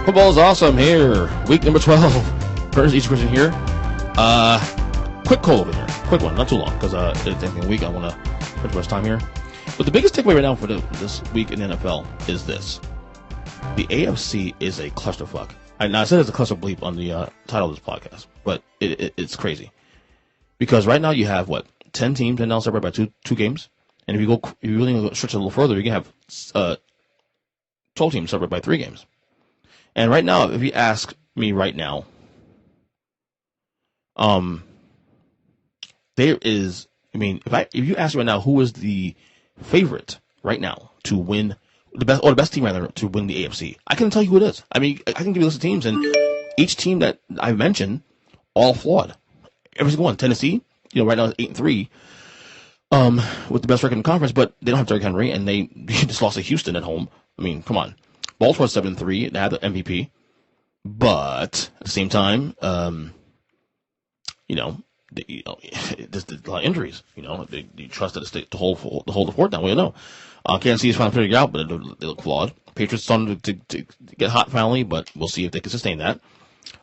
Football is awesome here. Week number 12. First, each person here. Quick call over here. Quick one, not too long, because it's a week. I want to spend too much time here. But the biggest takeaway right now for this week in the NFL is this. The AFC is a clusterfuck. I said it's a clusterbleep on the title of this podcast, but it's crazy. Because right now you have, 10 teams and now separated by two games? And if you really stretch it a little further, you can have 12 teams separated by 3 games. And right now, if you ask me right now, there is, if you ask me right now who is the favorite right now to win the best team rather to win the AFC, I can tell you who it is. I can give you a list of teams, and each team that I mentioned, all flawed. Every single one. Tennessee, right now is 8-3, with the best record in the conference, but they don't have Derrick Henry, and they just lost to Houston at home. Come on. Baltimore 7-3, they had the MVP, but at the same time, there's a lot of injuries. They trusted the state to hold the fort down. We don't know. Kansas City is trying to figure it out, but they look flawed. Patriots starting to get hot finally, but we'll see if they can sustain that.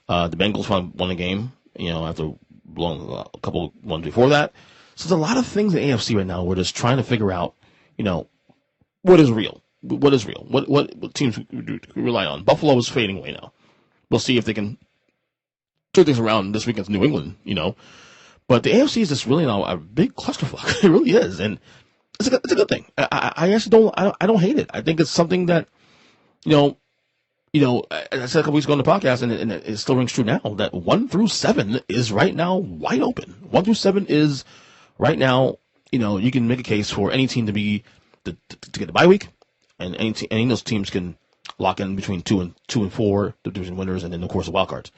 The Bengals finally won the game, after blowing a couple ones before that. So there's a lot of things in AFC right now. We're just trying to figure out, what is real. What is real? What teams we rely on? Buffalo is fading away now. We'll see if they can turn things around this week against New England, But the AFC is just really now a big clusterfuck. It really is, and it's a good thing. I actually don't hate it. I think it's something that, as I said a couple weeks ago on the podcast, and it still rings true now, that 1 through 7 is right now wide open. 1 through 7 is right now, you can make a case for any team to be to get the bye week. And any of those teams can lock in between 2 and 4, the division winners, and then of course the wild cards.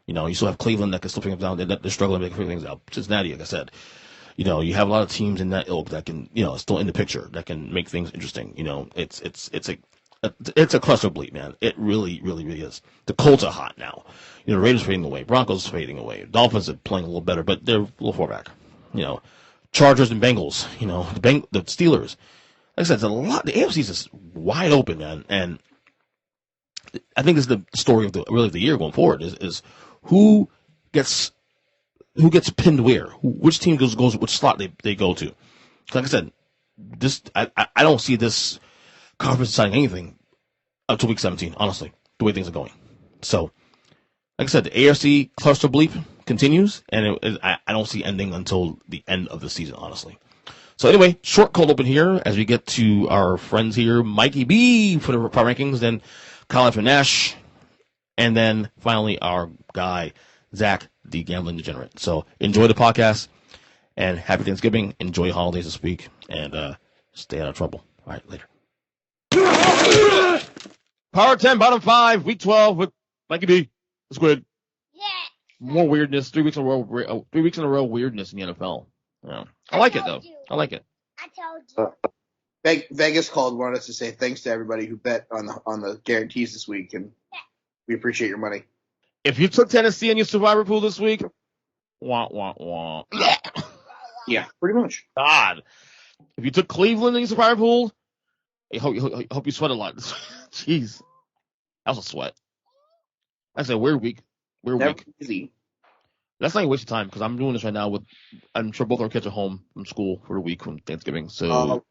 You still have Cleveland that can still figure things out. They're struggling to figure things out. Cincinnati, like I said, you have a lot of teams in that ilk that can, still in the picture that can make things interesting. It's a cluster bleep, man. It really, really, really is. The Colts are hot now. Raiders fading away, Broncos fading away, Dolphins are playing a little better, but they're a little far back. Chargers and Bengals. The Steelers. Like I said, it's a lot. The AFC is just wide open, man, and I think this is the story of the year going forward. Is who gets pinned where? Which team goes which slot they go to? Like I said, I don't see this conference deciding anything until week 17. Honestly, the way things are going. So, like I said, the AFC cluster bleep continues, and I don't see ending until the end of the season. Honestly. So anyway, short cold open here as we get to our friends here, Mikey B for the power rankings, then Kyle Nash, and then finally our guy, Zack, the gambling degenerate. So enjoy the podcast, and happy Thanksgiving. Enjoy your holidays this week, and stay out of trouble. All right, later. Power 10, bottom 5, week 12 with Mikey B. It's good. Yeah. More weirdness. 3 weeks in a row. 3 weeks in a row. Weirdness in the NFL. Yeah. I like it though. I like it. I told you. Vegas wanted us to say thanks to everybody who bet on the guarantees this week, and we appreciate your money. If you took Tennessee in your survivor pool this week, wah wah wah. Yeah, pretty much. God, if you took Cleveland in your survivor pool, I hope you sweat a lot. Jeez, that was a sweat. That's a weird week. Easy. That's not a waste of time because I'm doing this right now I'm sure both our kids are home from school for the week from Thanksgiving. So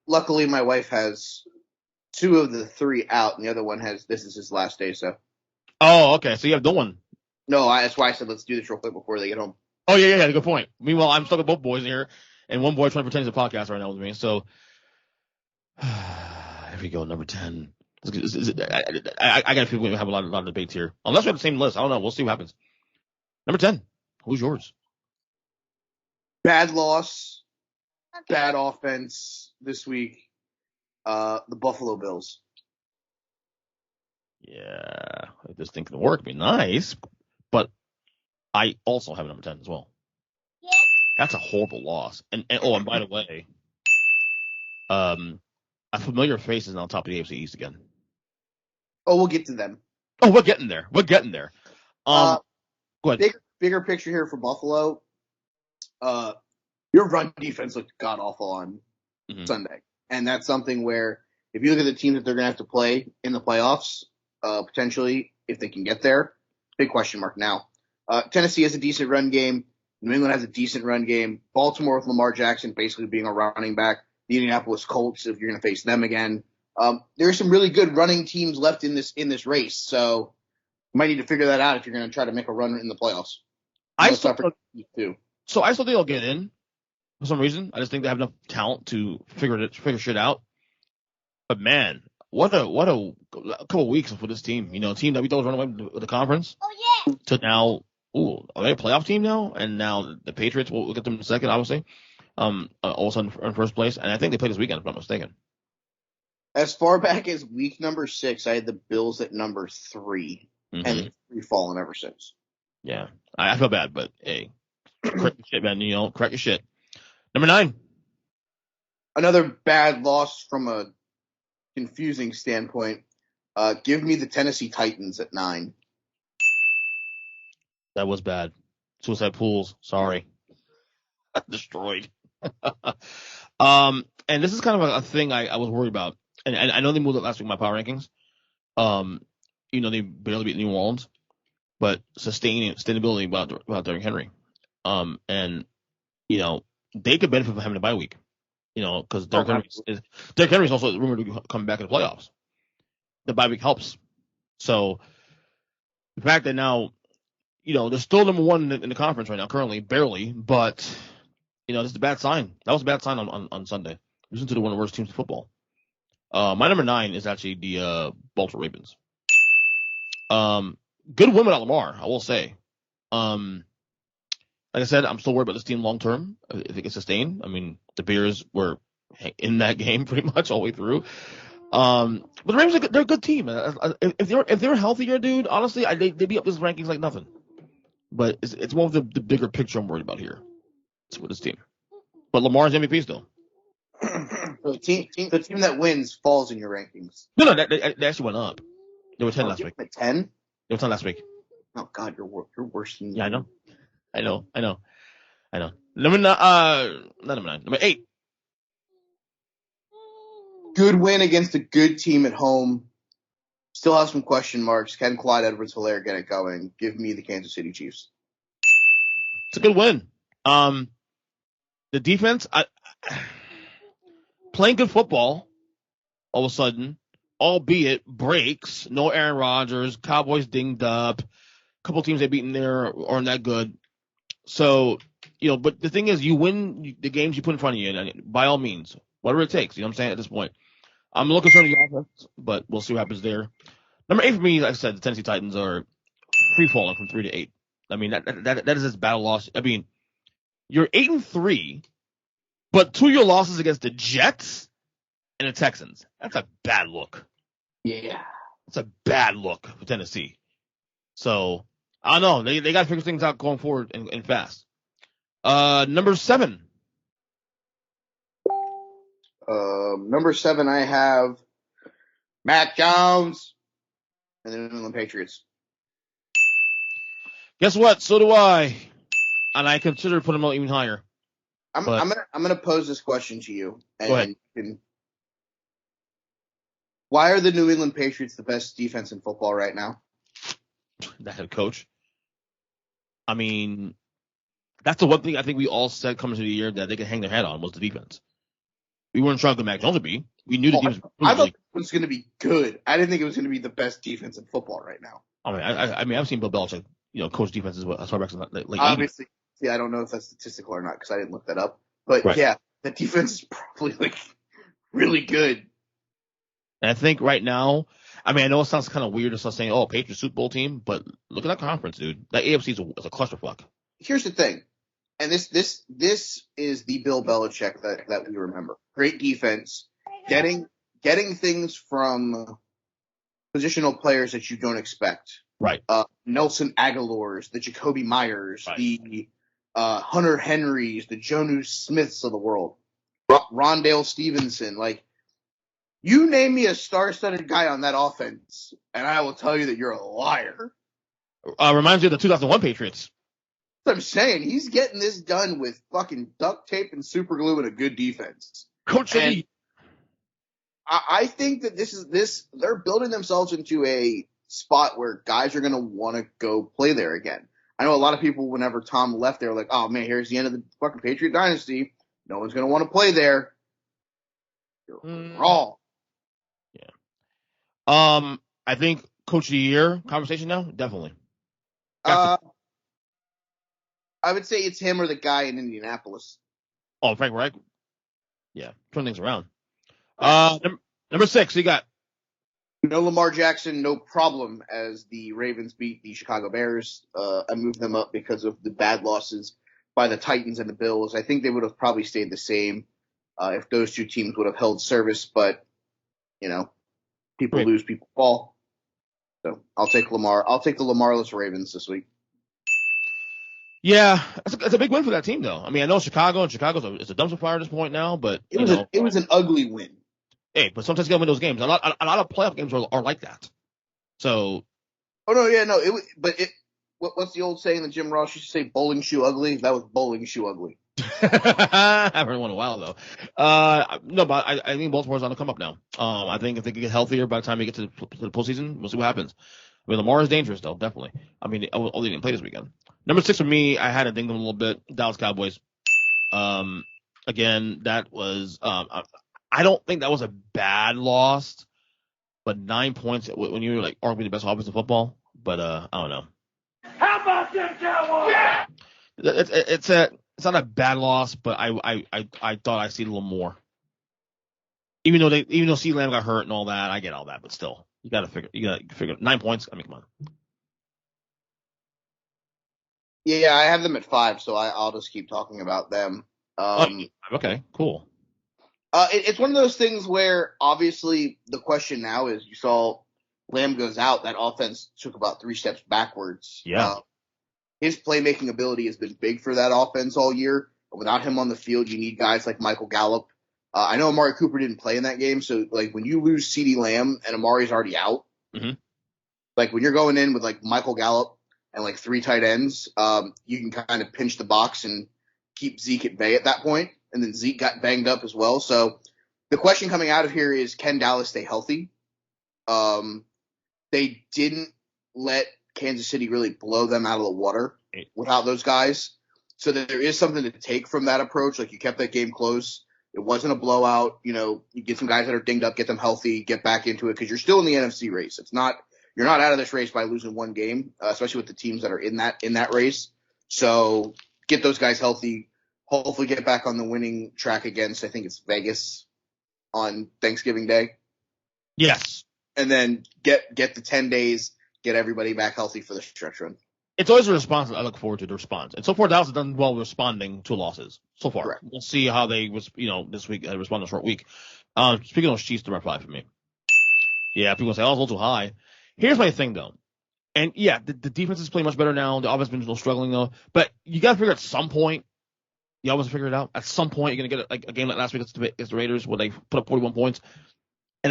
luckily my wife has 2 of the 3 out, and the other one this is his last day. So. Oh, okay. So you have no one. No, that's why I said let's do this real quick before they get home. Oh yeah. Good point. Meanwhile, I'm stuck with both boys in here, and one boy trying to pretend he's a podcast right now with me. So here we go, number 10. I got a feeling we have a lot of debates here, unless we have the same list. I don't know. We'll see what happens. Number 10. Who's yours? Bad loss, bad offense this week. The Buffalo Bills. Yeah, this thing can work. It'd be nice, but I also have number 10 as well. Yeah. That's a horrible loss. And by the way, a familiar face is on top of the AFC East again. Oh, we'll get to them. Oh, we're getting there. Go ahead. Bigger picture here for Buffalo. Your run defense looked god awful on Sunday, and that's something where if you look at the teams that they're going to have to play in the playoffs, potentially if they can get there. Big question mark now. Tennessee has a decent run game. New England has a decent run game. Baltimore with Lamar Jackson basically being a running back. The Indianapolis Colts, if you're going to face them again. There are some really good running teams left in this race, so you might need to figure that out if you're going to try to make a run in the playoffs. I still think they'll get in for some reason. I just think they have enough talent to figure shit out. But man, what a couple of weeks for this team. You know, a team that we thought was running away with the conference. Oh yeah. To now, are they a playoff team now? And now the Patriots will get them in second, obviously. All of a sudden in first place, and I think they play this weekend, if I'm not mistaken. As far back as week number 6, I had the Bills at number 3, and they've fallen ever since. Yeah, I feel bad, but hey, correct your shit, man. You know, correct your shit. Number 9. Another bad loss from a confusing standpoint. Give me the Tennessee Titans at 9. That was bad. Suicide pools. Sorry. Destroyed. And this is kind of a thing I was worried about. And I know they moved it last week in my power rankings. You know, they barely beat New Orleans, but sustainability about Derrick Henry. And, you know, they could benefit from having a bye week. You know, because Derrick Henry is also rumored to come back in the playoffs. The bye week helps. So the fact that now, you know, they're still number 1 in the conference right now, currently, barely, but, you know, this is a bad sign. That was a bad sign on Sunday. Listen to one of the worst teams in football. My number 9 is actually the Baltimore Ravens. Good win without Lamar, I will say. Like I said, I'm still worried about this team long term, if it can sustain. I mean, the Bears were in that game pretty much all the way through. But the Ravens, they're a good team. If they're healthier, dude, honestly, they'd be up this rankings like nothing. But it's more of the bigger picture I'm worried about here. It's with this team. But Lamar's MVP still. So the team that wins falls in your rankings. No, they actually went up. They were 10 last week. 10? They were 10 last week. Oh God, you're worse than. Yeah, I know. Number 9. Number 8. Good win against a good team at home. Still have some question marks. Can Clyde Edwards-Helaire get it going? Give me the Kansas City Chiefs. It's a good win. The defense, playing good football, all of a sudden, albeit breaks. No Aaron Rodgers. Cowboys dinged up. A couple teams they've beaten there aren't that good. So, you know, but the thing is, you win the games you put in front of you, and by all means, whatever it takes. You know what I'm saying at this point. I'm a little concerned with the offense, but we'll see what happens there. Number 8 for me, like I said, the Tennessee Titans are free falling from 3 to 8. I mean, that is this battle loss. I mean, you're 8-3, but 2 of your losses against the Jets and the Texans. That's a bad look. Yeah. It's a bad look for Tennessee. So, I don't know. They got to figure things out going forward and fast. Number 7. Number 7, I have Mac Jones and the New England Patriots. Guess what? So do I. And I consider putting them even higher. I'm gonna pose this question to you. Go ahead. Why are the New England Patriots the best defense in football right now? The head coach. I mean, that's the one thing I think we all said coming to the year that they could hang their head on was the defense. We weren't sure who Mac Jones would be. We knew the defense. I thought it was going to be good. I didn't think it was going to be the best defense in football right now. I mean, I've seen Bill Belichick, you know, coach defenses as far back as like obviously. See, I don't know if that's statistical or not because I didn't look that up. But right. Yeah, the defense is probably like really good. And I think right now, I mean, I know it sounds kind of weird to start saying, "Oh, Patriots Super Bowl team," but look at that conference, dude. That AFC is a clusterfuck. Here's the thing. And this is the Bill Belichick that we remember. Great defense, getting things from positional players that you don't expect. Right. Nelson Aguilar's, the Jacoby Myers, right. The Hunter Henrys, the Jonnu Smiths of the world, Rondale Stevenson. Like, you name me a star-studded guy on that offense, and I will tell you that you're a liar. Reminds me of the 2001 Patriots. That's what I'm saying. He's getting this done with fucking duct tape and super glue and a good defense. Coach Lee. I think that they're building themselves into a spot where guys are going to want to go play there again. I know a lot of people, whenever Tom left, they were like, oh, man, here's the end of the fucking Patriot dynasty. No one's going to want to play there. You're wrong. Yeah. I think Coach of the Year conversation now, definitely. I would say it's him or the guy in Indianapolis. Oh, Frank Reich? Yeah, turn things around. Yeah. Number 6, you got. No Lamar Jackson, no problem, as the Ravens beat the Chicago Bears. I moved them up because of the bad losses by the Titans and the Bills. I think they would have probably stayed the same if those two teams would have held service, but, people lose, people fall. So I'll take Lamar. I'll take the Lamarless Ravens this week. Yeah, it's a big win for that team, though. I mean, I know Chicago's a dumpster fire at this point now, but it was an ugly win. Hey, but sometimes you gotta win those games. A lot of playoff games are like that. So. Oh no, yeah, no. What's the old saying that Jim Ross used to say? Bowling shoe ugly. That was bowling shoe ugly. I haven't heard one in a while though. No, but I think Baltimore's on the come up now. I think if they can get healthier by the time we get to the postseason, we'll see what happens. I mean, Lamar is dangerous though, definitely. I mean, they didn't play this weekend. Number 6 for me, I had to ding them a little bit. Dallas Cowboys. Again, that was I don't think that was a bad loss, but 9 points when you're like arguably the best offense in football. But I don't know. How about them Cowboys? Yeah! It's not a bad loss, but I thought I see a little more. Even though CeeDee Lamb got hurt and all that, I get all that, but still, you gotta figure 9 points. I mean, come on. Yeah, I have them at 5, so I'll just keep talking about them. Okay, cool. It's one of those things where obviously the question now is you saw Lamb goes out, that offense took about 3 steps backwards. Yeah. His playmaking ability has been big for that offense all year. Without him on the field, you need guys like Michael Gallup. I know Amari Cooper didn't play in that game, so like when you lose CeeDee Lamb and Amari's already out, like when you're going in with like Michael Gallup and like 3 tight ends, you can kind of pinch the box and keep Zeke at bay at that point. And then Zeke got banged up as well. So the question coming out of here is, can Dallas stay healthy? They didn't let Kansas City really blow them out of the water without those guys. So there is something to take from that approach. Like, you kept that game close. It wasn't a blowout. You get some guys that are dinged up, get them healthy, get back into it, because you're still in the NFC race. You're not out of this race by losing one game, especially with the teams that are in that race. So get those guys healthy. Hopefully get back on the winning track against, I think it's Vegas on Thanksgiving Day. Yes. And then get the 10 days, get everybody back healthy for the stretch run. It's always a response. I look forward to the response. And so far, Dallas has done well responding to losses so far. Correct. We'll see how they this week respond in a short week. Speaking of Chiefs, the red flag for me. Yeah, people say, oh, it's a little too high. Here's my thing, though. And, yeah, the defense is playing much better now. The offense has been a little struggling, though. But you got to figure at some point, you always figure it out. At some point, you're going to get a game like last week against the Raiders where they put up 41 points. And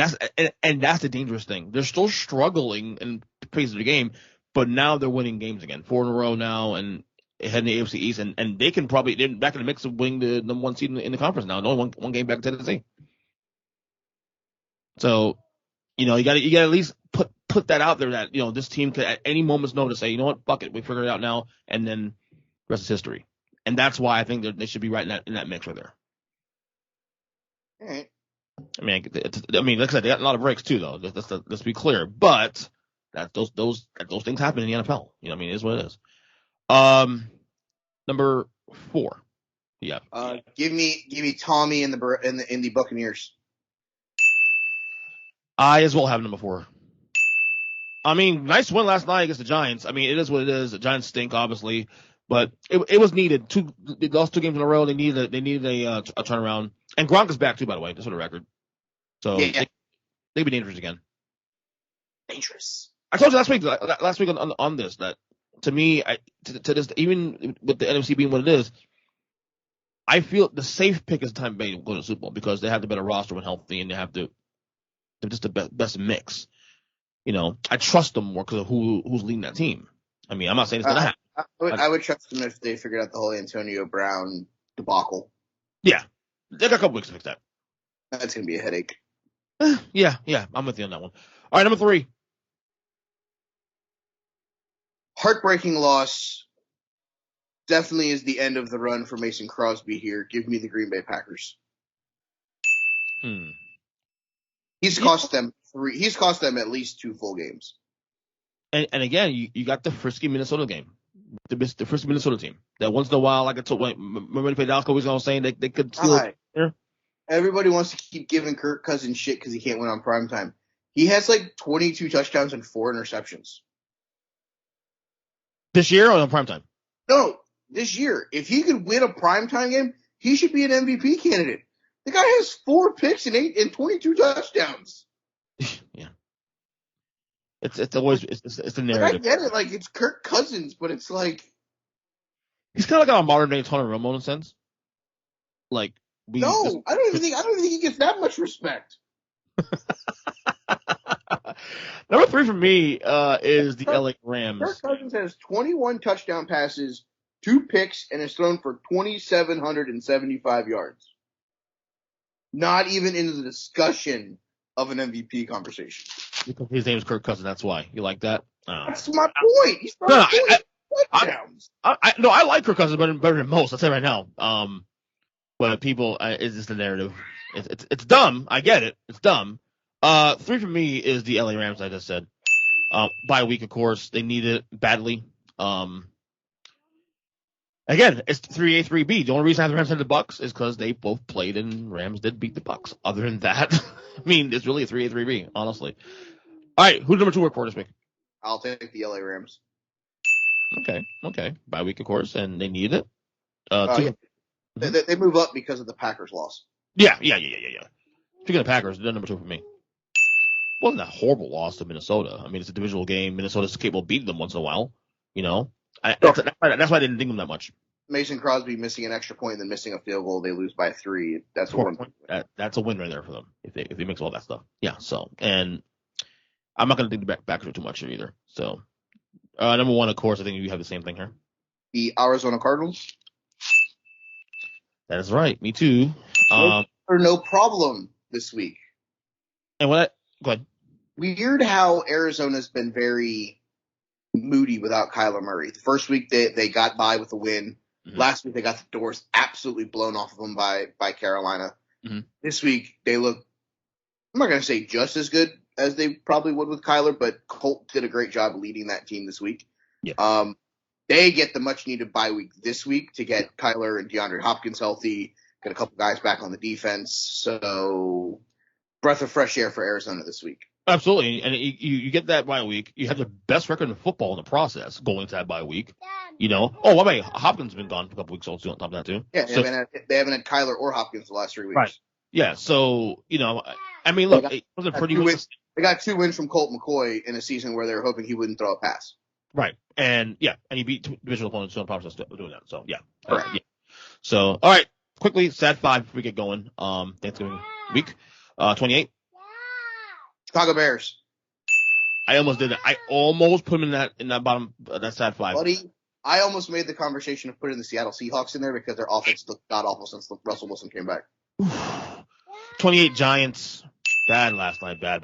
that's the dangerous thing. They're still struggling in phases of the game, but now they're winning games again. 4 in a row now, and heading to the AFC East. And they can probably – they're back in the mix of winning the number 1 seed in the conference now. Only one game back in Tennessee. So, you got to at least put that out there that, this team could at any moment's notice say, you know what, fuck it, we figured it out now, and then the rest is history. And that's why I think they should be right in that mix right there. All right. I mean, like I said, they got a lot of breaks too, though. Let's be clear. But those things happen in the NFL. It is what it is. Number 4. Yeah. Give me Tommy in the Buccaneers. I as well have number 4. I mean, nice win last night against the Giants. I mean, it is what it is. The Giants stink, obviously, but it was needed. They lost 2 games in a row. They needed a turnaround. And Gronk is back too, by the way, just for the record. So yeah. They'd be dangerous again. Dangerous. I told you last week on this that to me, to this, even with the NFC being what it is, I feel the safe pick is Tampa Bay to go to the Super Bowl because they have the better roster when healthy and they're just the best mix. I trust them more because of who's leading that team. I mean, I'm not saying it's gonna happen. I would trust them if they figured out the whole Antonio Brown debacle. Yeah, they got a couple weeks to fix that. That's gonna be a headache. Yeah, I'm with you on that one. All right, number 3. Heartbreaking loss. Definitely is the end of the run for Mason Crosby here. Give me the Green Bay Packers. He's cost them three. He's cost them at least 2 full games. And again, you got the frisky Minnesota game, the frisky Minnesota team. That once in a while, like I told, remember when they played Dallas, always I was saying they could steal. Everybody wants to keep giving Kirk Cousins shit because he can't win on primetime. He has like 22 touchdowns and 4 interceptions. This year or on primetime? No, this year. If he could win a primetime game, he should be an MVP candidate. The guy has 4 picks and 22 touchdowns. Yeah. It's always it's the narrative. Like, I get it, like it's Kirk Cousins, but it's like he's kind of like a modern day Tony Romo in a sense. Like I don't even think he gets that much respect. Number 3 for me is the LA Rams. Kirk Cousins has 21 touchdown passes, 2 picks, and has thrown for 2,775 yards. Not even in the discussion of an MVP conversation. Because his name is Kirk Cousins, that's why. You like that? That's my point. He's throwing touchdowns. I like Kirk Cousins better than most. I'll say right now. But people, it's just the narrative. It's dumb. I get it. It's dumb. 3 for me is the LA Rams, I just said. Bye week, of course. They need it badly. Again, it's 3A, 3B. The only reason I have the Rams and the Bucks is because they both played and Rams did beat the Bucks. Other than that, I mean, it's really a 3A, 3B, honestly. All right, who's number 2 work for this week? I'll take the LA Rams. Okay. Bye week, of course, and they need it. They move up because of the Packers loss. Yeah. Speaking of Packers, they're number 2 for me. Wasn't a horrible loss to Minnesota. I mean, it's a divisional game. Minnesota's capable of beating them once in a while, you know. That's why I didn't think them that much. Mason Crosby missing an extra point and then missing a field goal, they lose by 3. That's a win. That's a win right there for them if they mix all that stuff. Yeah. So, and I'm not going to think the Packers too much here either. So, number 1, of course, I think you have the same thing here. The Arizona Cardinals. That is right. Me too. No problem this week. And go ahead. Weird how Arizona's been very moody without Kyler Murray. The first week they got by with a win. Mm-hmm. Last week they got the doors absolutely blown off of them by Carolina. Mm-hmm. This week they look, I'm not going to say just as good as they probably would with Kyler, but Colt did a great job leading that team this week. Yeah. They get the much needed bye week this week to get Kyler and DeAndre Hopkins healthy, get a couple guys back on the defense. So breath of fresh air for Arizona this week. Absolutely. And you get that bye week. You have the best record in football in the process going into that bye week. You know. Oh, by the way, Hopkins has been gone for a couple weeks also on top of that too. Yeah, they haven't had Kyler or Hopkins the last 3 weeks. Right. Yeah, so, you know, I mean, look, it was a pretty good. They got 2 wins from Colt McCoy in a season where they were hoping he wouldn't throw a pass. Right. And he beat divisional opponents on the process of doing that. So, yeah. Right. Yeah. So, all right, quickly, Sad 5 before we get going. Thanksgiving week, 28. Chicago Bears. I almost did it. I almost put him in that bottom, that Sad 5. Buddy, I almost made the conversation of putting the Seattle Seahawks in there because their offense looked god-awful since Russell Wilson came back. 28 Giants. Bad last night. Bad.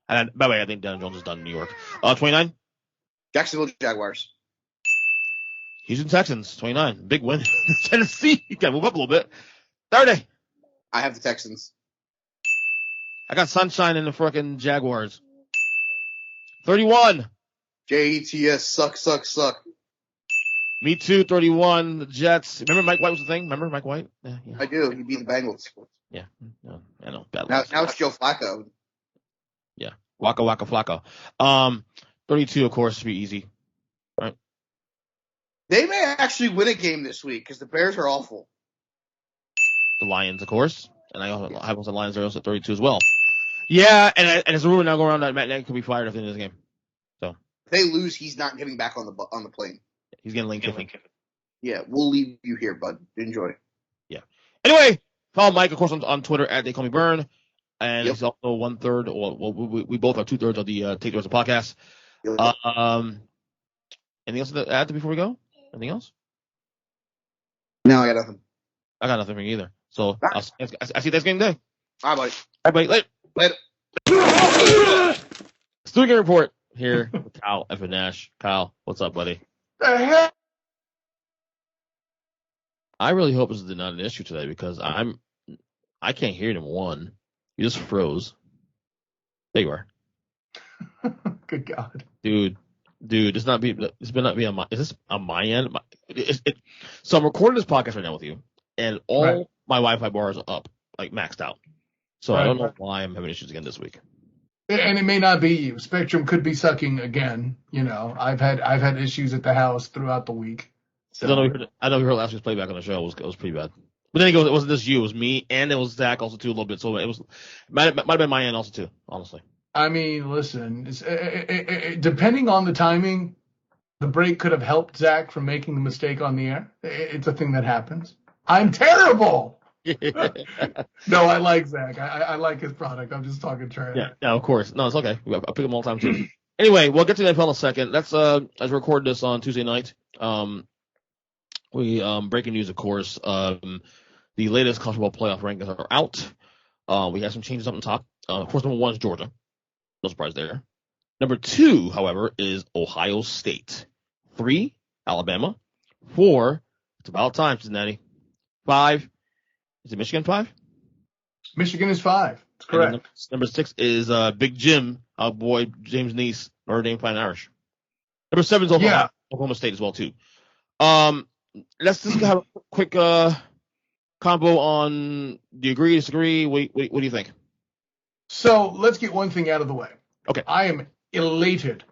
And by the way, I think Daniel Jones is done in New York. 29. Jacksonville Jaguars. Houston Texans. 29. Big win. Tennessee. You got to move up a little bit. 30. I have the Texans. I got sunshine in the frickin' Jaguars. 31. Jets suck. Me too, 31. The Jets. Remember Mike White was the thing? Remember Mike White? Yeah. I do. He beat the Bengals. Yeah. No, I know. Bad now it's Joe Flacco. Yeah. Waka Flacco. 32, of course, should be easy. Right? They may actually win a game this week because the Bears are awful. The Lions, of course. And I also have the Lions are also at 32 as well. Yeah, and there's a rumor now going around that Matt Nagy could be fired at the end of the game. So if they lose, he's not getting back on the plane. He's getting Lane Kiffin. Yeah, we'll leave you here, bud. Enjoy. Yeah. Anyway, follow Mike, of course, on Twitter at They Call Me Burn. And he's also 1/3, well, we both are 2/3 of the Take the Rest of the podcast. Yep. Anything else to add before we go? Anything else? No, I got nothing. I got nothing for you either. So I'll see you Thanksgiving Day. Bye, buddy. All right, buddy. Later. Student Game Report. here with Kyle Nash. Kyle, what's up, buddy? The heck? I really hope this is not an issue today because I can't hear number one. You just froze. There you are. Good God. Dude, this better not be on my. Is this on my end? So I'm recording this podcast right now with you, and all my Wi-Fi bars are up, like maxed out. So I don't know why I'm having issues again this week. And it may not be you. Spectrum could be sucking again. You know, I've had issues at the house throughout the week. So. I know we heard last week's playback on the show. It was pretty bad. But then he goes, it wasn't just you, it was me, and it was Zach also too a little bit. So it might have been my end also too, honestly. I mean, listen, depending on the timing, the break could have helped Zach from making the mistake on the air. It's a thing that happens. I'm terrible. No, I like Zach. I like his product. I'm just talking trash. Yeah, of course. No, it's okay. I pick him all the time too. Anyway, we'll get to the NFL in a second. Let's record this on Tuesday night. Breaking news, of course. The latest college football playoff rankings are out. We have some changes up on top. Of course, number 1 is Georgia. No surprise there. Number 2, however, is Ohio State. 3, Alabama. 4, it's about time, Cincinnati. 5, is it Michigan 5? Michigan is 5. That's correct. Number 6 is Big Jim, our boy James Neese, Notre Dame Fighting Irish. Number 7 is Oklahoma State as well, too. Let's just have a quick combo on do you agree, disagree? What do you think? So let's get one thing out of the way. Okay. I am elated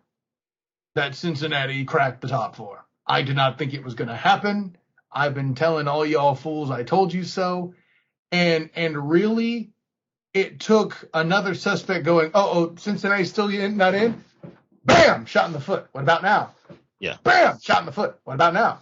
that Cincinnati cracked the top 4. I did not think it was going to happen. I've been telling all y'all fools I told you so. And really, it took another suspect going, Cincinnati's still not in? Bam! Shot in the foot. What about now? Yeah. Bam! Shot in the foot. What about now?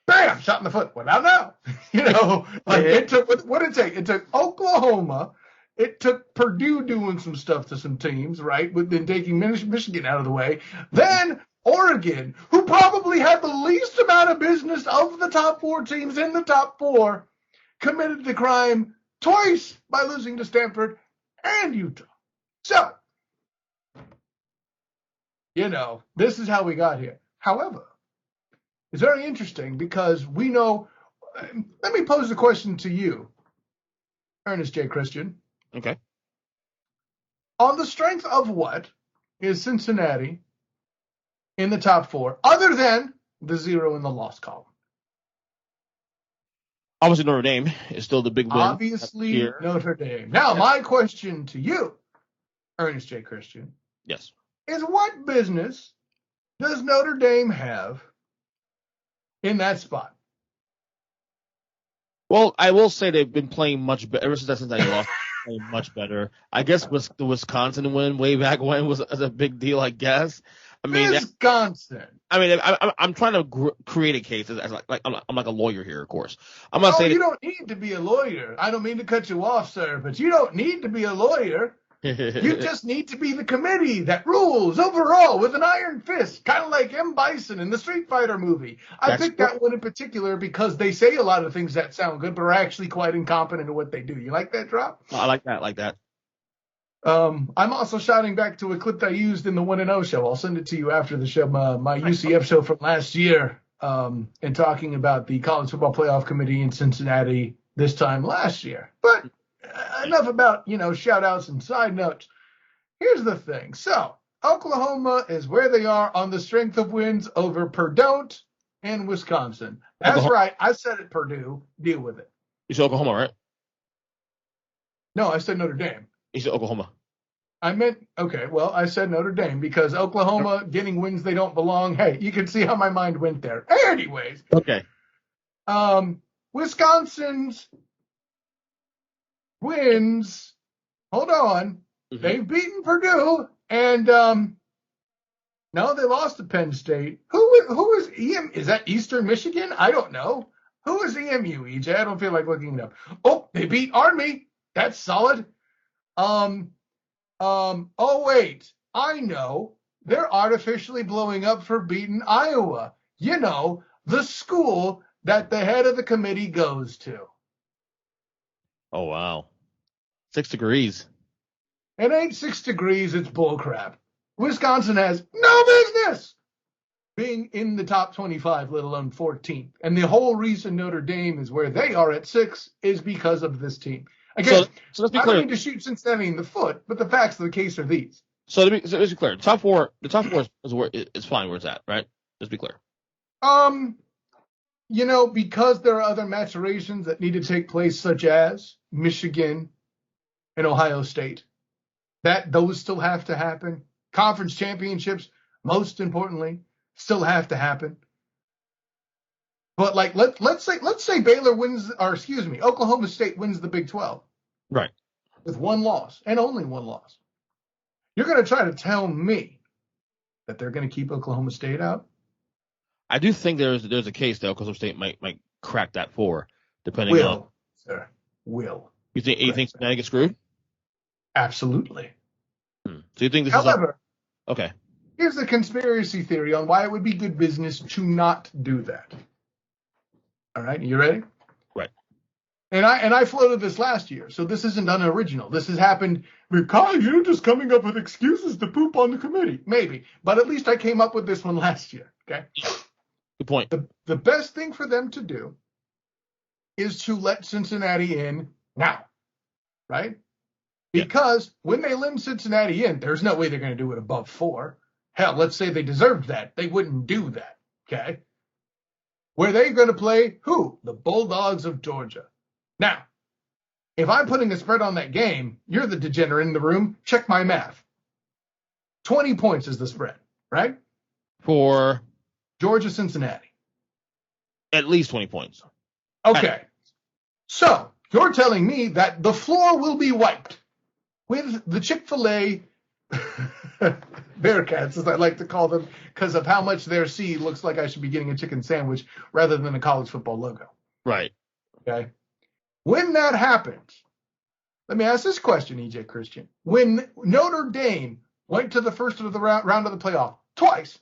Bam! Shot in the foot. What about now? It took, what did it take? It took Oklahoma. It took Purdue doing some stuff to some teams, right? With then taking Michigan out of the way. Then Oregon, who probably had the least amount of business of the top 4 teams in the top 4, committed the crime twice by losing to Stanford and Utah. So, this is how we got here. However, it's very interesting because we know. Let me pose the question to you, Ernest J. Christian. Okay. On the strength of what is Cincinnati in the top 4, other than the 0 in the loss column? Obviously, Notre Dame is still the big win. Obviously, Notre Dame. Now, my question to you, Ernest J. Christian. Yes. Is what business does Notre Dame have in that spot? Well, I will say they've been playing much better ever since that Cincinnati lost. Playing much better. I guess the Wisconsin win way back when was a big deal. I guess. I mean, Wisconsin. I'm trying to create a case as like I'm like a lawyer here, of course. I'm not saying you don't need to be a lawyer. I don't mean to cut you off, sir, but you don't need to be a lawyer. You just need to be the committee that rules overall with an iron fist, kind of like M. Bison in the Street Fighter movie. I picked that one in particular because they say a lot of things that sound good, but are actually quite incompetent in what they do. You like that drop? I like that. I'm also shouting back to a clip I used in the 1-0 show. I'll send it to you after the show, my UCF show from last year, and talking about the College Football Playoff Committee in Cincinnati this time last year. But enough about, shout outs and side notes. Here's the thing. So Oklahoma is where they are on the strength of wins over Purdue and Wisconsin. That's Oklahoma. Right. I said it, Purdue. Deal with it. You said Oklahoma, right? No, I said Notre Dame. You said Oklahoma. I meant, okay, well, I said Notre Dame because Oklahoma getting wins they don't belong. Hey, you can see how my mind went there. Anyways. Okay. Wisconsin's wins, hold on, they've beaten Purdue, and no, they lost to Penn State. Who is EM? Is that Eastern Michigan? I don't know. Who is EMU, EJ? I don't feel like looking it up. Oh, they beat Army. That's solid. Oh, wait, I know. They're artificially blowing up for beating Iowa. The school that the head of the committee goes to. Oh, wow. 6 degrees. It ain't 6 degrees, it's bullcrap. Wisconsin has no business being in the top 25, let alone 14th. And the whole reason Notre Dame is where they are at 6 is because of this team. Again, so let's be I clear. don't mean to shoot Cincinnati in the foot, but the facts of the case are these. So let's be clear. The top four is where it's fine where it's at, right? Let's be clear. Because there are other maturations that need to take place, such as Michigan and Ohio State, those still have to happen. Conference championships, most importantly, still have to happen. But let's say Baylor wins, Oklahoma State wins the Big 12. Right. With one loss and only one loss. You're going to try to tell me that they're going to keep Oklahoma State out? I do think there's a case that Oklahoma State might crack that 4, depending on. Sir, will. You think Cincinnati gets screwed? Absolutely. So you think this However, is okay? Here's the conspiracy theory on why it would be good business to not do that. All right, you ready? Right. And I floated this last year, so this isn't unoriginal. This has happened. Kyle, you're just coming up with excuses to poop on the committee. Maybe, but at least I came up with this one last year. Okay. Good point. The best thing for them to do is to let Cincinnati in now, right? Because when they let Cincinnati in, there's no way they're going to do it above 4. Hell, let's say they deserved that. They wouldn't do that, okay? Where they're going to play who? The Bulldogs of Georgia. Now, if I'm putting a spread on that game, you're the degenerate in the room. Check my math. 20 points is the spread, right? For Georgia, Cincinnati. At least 20 points. Okay. So you're telling me that the floor will be wiped with the Chick-fil-A Bearcats, as I like to call them, because of how much their C looks like I should be getting a chicken sandwich rather than a college football logo. Right. Okay. When that happens, let me ask this question, EJ Christian. When Notre Dame went to the first of the round of the playoff twice,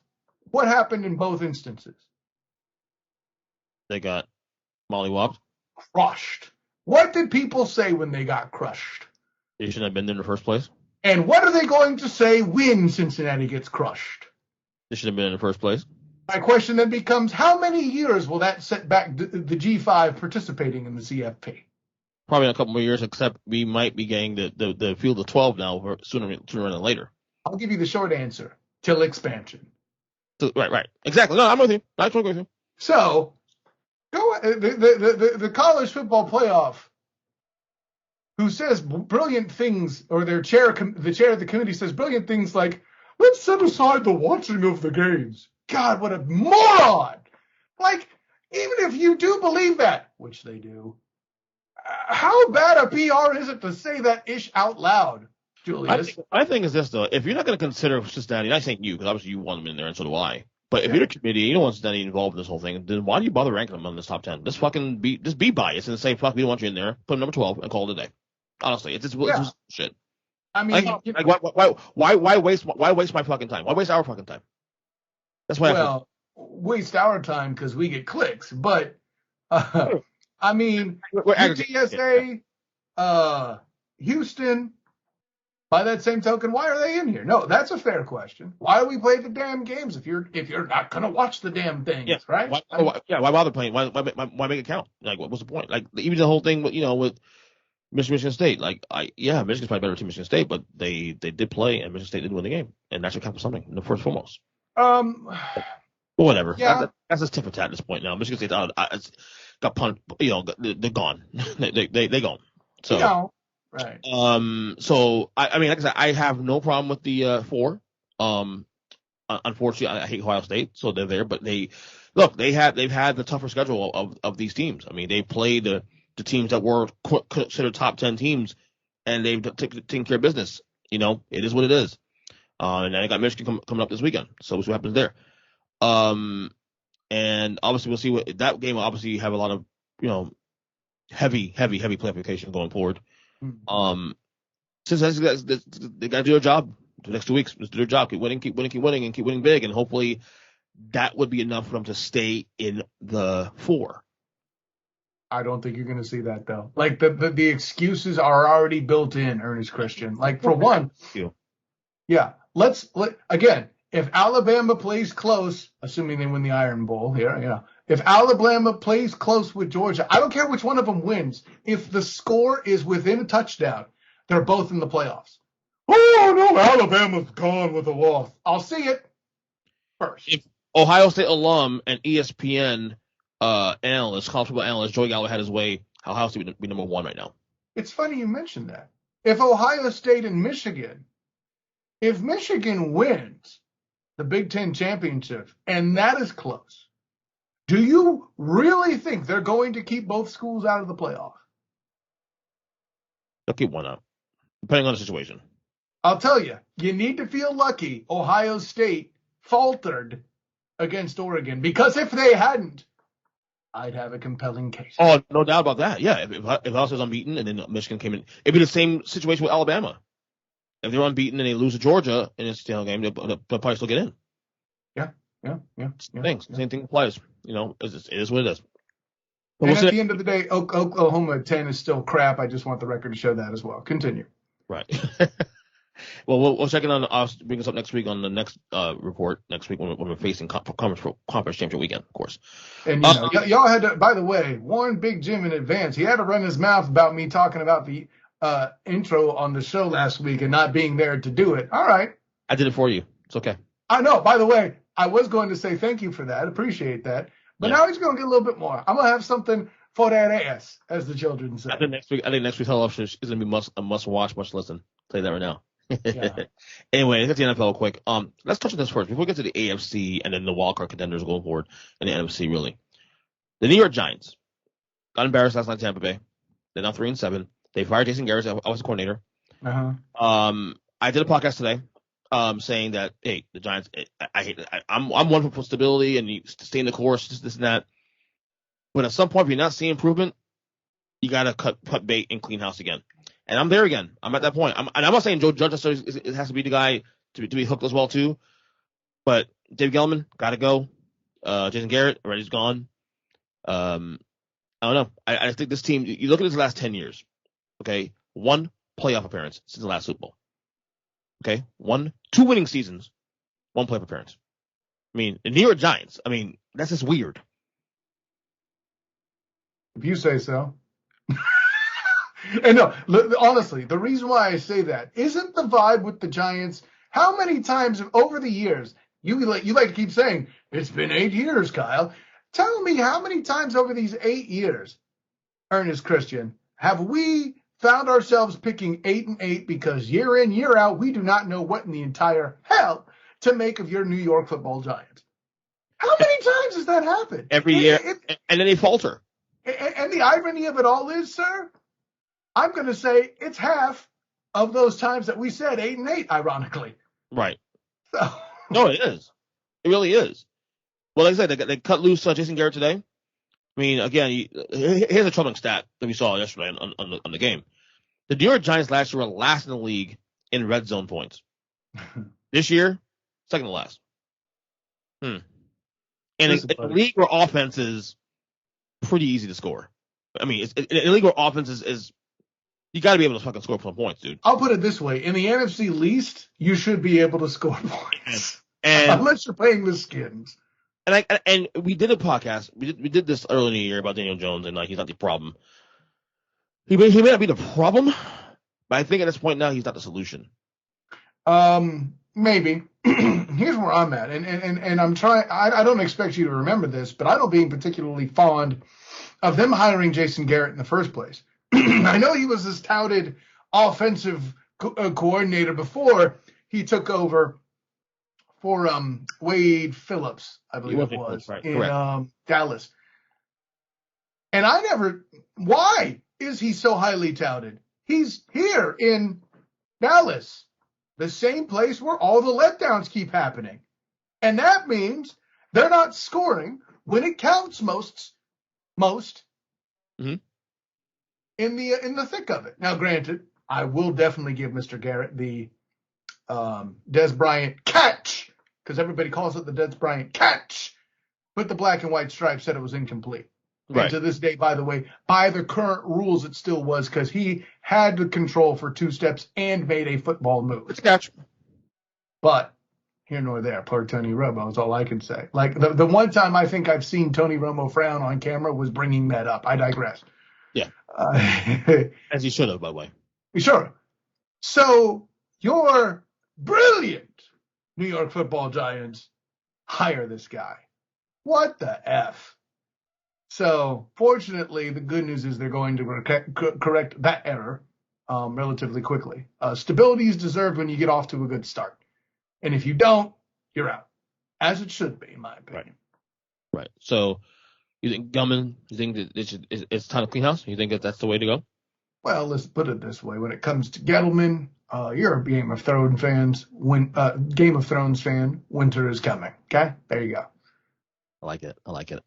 what happened in both instances? They got mollywopped. Crushed. What did people say when they got crushed? They shouldn't have been there in the first place. And what are they going to say when Cincinnati gets crushed? They should have been in the first place. My question then becomes, how many years will that set back the G5 participating in the CFP? Probably in a couple more years, except we might be getting the field of 12 now sooner than later. I'll give you the short answer. Till expansion. So, right. Exactly. No, I'm with you. I totally agree with you. So, the college football playoff, who says brilliant things, or the chair of the committee says brilliant things like, let's set aside the watching of the games. God, what a moron! Like, even if you do believe that, which they do, how bad a PR is it to say that ish out loud, Julius? I think it's this, though. If you're not going to consider Cincinnati, and I think you, because obviously you want them in there, and so do I. But if you're a committee, you don't want Cincinnati involved in this whole thing, then why do you bother ranking them on this top 10? Just be biased and say, fuck, we don't want you in there. Put them number 12 and call it a day. Honestly, it's just shit. I mean, why waste my fucking time? Why waste our fucking time? That's why. Well, waste our time because we get clicks, but I mean, UTSA, Houston. By that same token, why are they in here? No, that's a fair question. Why do we play the damn games if you're not gonna watch the damn things, right? Why bother playing? Why make it count? Like, what's the point? Like, even the whole thing, with Michigan State. Like, Michigan's probably better than Michigan State, but they did play, and Michigan State did win the game, and that should count for something in the first and foremost. But whatever. Yeah. That's just tip for tat at this point now. Michigan State got punched. They're gone. they gone. So. Right. So I mean, like I said, I have no problem with the 4. Unfortunately, I hate Ohio State, so they're there. But they've had the tougher schedule of these teams. I mean, they played the teams that were considered top 10 teams, and they've taken care of business. It is what it is. And then I got Michigan coming up this weekend, so we'll see what happens there. And obviously we'll see what that game will obviously have a lot of heavy play application going forward. Since they got to do their job the next 2 weeks, just do their job, keep winning, and keep winning big, and hopefully that would be enough for them to stay in the 4. I don't think you're going to see that though. Like the excuses are already built in, Earnest Christian. Like for one, again, if Alabama plays close, assuming they win the Iron Bowl here, if Alabama plays close with Georgia, I don't care which one of them wins. If the score is within a touchdown, they're both in the playoffs. Oh, no, Alabama's gone with a loss. I'll see it first. If Ohio State alum and ESPN analyst, college football analyst Joey Gallo had his way, Ohio State would be number one right now. It's funny you mentioned that. If Ohio State and Michigan, if Michigan wins the Big Ten championship, and that is close, do you really think they're going to keep both schools out of the playoff? They'll keep one out, depending on the situation. I'll tell you, you need to feel lucky Ohio State faltered against Oregon, because if they hadn't, I'd have a compelling case. Oh, no doubt about that. Yeah, if Ohio State's unbeaten and then Michigan came in, it'd be the same situation with Alabama. If they're unbeaten and they lose to Georgia in a game, they'll probably still get in. Yeah. Same thing applies. It is what it is. And at the end of the day, Oklahoma 10 is still crap. I just want the record to show that as well. Continue. Right. Well, we'll check in on. I'll bring us up next week on the next report next week when we're facing conference championship weekend, of course. And y'all had to. By the way, warn Big Jim in advance. He had to run his mouth about me talking about the intro on the show last week and not being there to do it. All right. I did it for you. It's okay. I know. By the way, I was going to say thank you for that. Appreciate that. But now he's going to get a little bit more. I'm going to have something for that ass, as the children say. I think next week's television is going to be a must watch, must listen. I'll tell you that right now. Yeah. Anyway, let's get to the NFL quick. Let's touch on this first before we get to the AFC and then the wild card contenders going forward in the NFC. Really, the New York Giants got embarrassed last night in Tampa Bay. They're now 3-7. They fired Jason Garrett. I was the coordinator. I did a podcast today, saying that hey, the Giants. I'm one for stability and you stay in the course, this and that. But at some point, if you're not seeing improvement, you got to cut bait and clean house again. And I'm there again. I'm at that point. I'm not saying Joe Judge has to be the guy to be hooked as well too. But Dave Gettleman got to go. Jason Garrett already's gone. I don't know. I think this team. You look at this last 10 years. Okay, 1 playoff appearance since the last Super Bowl. Okay, 2 winning seasons, 1 playoff appearance. I mean, the New York Giants. I mean, that's just weird. If you say so. And no, honestly, the reason why I say that isn't the vibe with the Giants. How many times over the years, you like to keep saying, it's been 8 years, Kyle. Tell me how many times over these 8 years, Ernest Christian, have we found ourselves picking 8-8 because year in, year out, we do not know what in the entire hell to make of your New York Football Giants? How many times has that happened? Every year, and then they falter. And the irony of it all is, sir, I'm going to say it's half of those times that we said 8-8, ironically. Right. So. No, it is. It really is. Well, like I said, they cut loose Jason Garrett today. I mean, again, here's a troubling stat that we saw yesterday on the game. The New York Giants last year were last in the league in red zone points. This year, second to last. And a league where offense is pretty easy to score. I mean, in a league where offense is you got to be able to fucking score some points, dude. I'll put it this way. In the NFC least, you should be able to score points. Unless you're playing the Skins. And we did a podcast. We did this early in the year about Daniel Jones, and he's not the problem. He may not be the problem, but I think at this point now he's not the solution. Maybe. Here's where I'm at, and I'm trying. I don't expect you to remember this, but I don't being particularly fond of them hiring Jason Garrett in the first place. I know he was this touted offensive coordinator before he took over for Wade Phillips, I believe it was, right, in Dallas. And why is he so highly touted? He's here in Dallas, the same place where all the letdowns keep happening. And that means they're not scoring when it counts most in the thick of it. Now, granted, I will definitely give Mr. Garrett the Des Bryant catch, because everybody calls it the Des Bryant catch, but the black and white stripe said it was incomplete. Right. And to this day, by the way, by the current rules, it still was, because he had the control for 2 steps and made a football move. It's a catch. But here nor there, poor Tony Romo is all I can say. Like the one time I think I've seen Tony Romo frown on camera was bringing that up. I digress. Yeah. As he should have, by the way. Sure. So your brilliant New York Football Giants hire this guy. What the F? So fortunately, the good news is they're going to correct that error relatively quickly. Stability is deserved when you get off to a good start. And if you don't, you're out. As it should be, in my opinion. Right. So you think Gumman, you think that it's time to clean house? You think that that's the way to go? Well, let's put it this way. When it comes to Gettleman, you're a Game of Thrones fan. Winter is coming. Okay? There you go. I like it.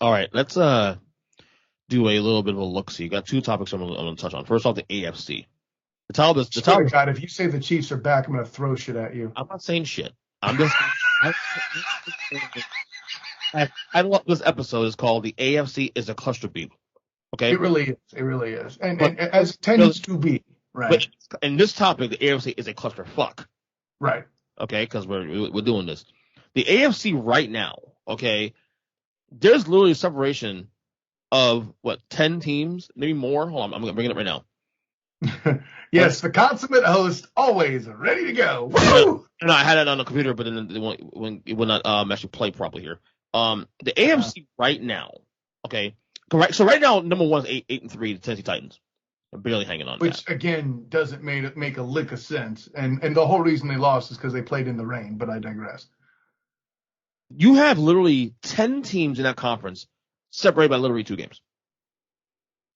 All right. Let's do a little bit of a look-see. You got two topics I'm going to touch on. First off, the AFC. God, if you say the Chiefs are back, I'm going to throw shit at you. I'm not saying shit. I'm just. I love this episode. Is called "The AFC is a Clusterbleep." Okay, it really is, and as it tends to be, right? But in this topic, the AFC is a clusterfuck, right? Okay, because we're doing this. The AFC right now, okay, there's literally a separation of 10 teams, maybe more. Hold on, I'm gonna bring it up right now. Yes, the consummate host, always ready to go. Woo! No, I had it on the computer, but then it will not actually play properly here. The AFC right now, okay, correct. So right now, number one is 8-3, the Tennessee Titans. They're barely hanging on. Which again doesn't make a lick of sense, and the whole reason they lost is because they played in the rain. But I digress. You have literally 10 teams in that conference separated by literally 2 games,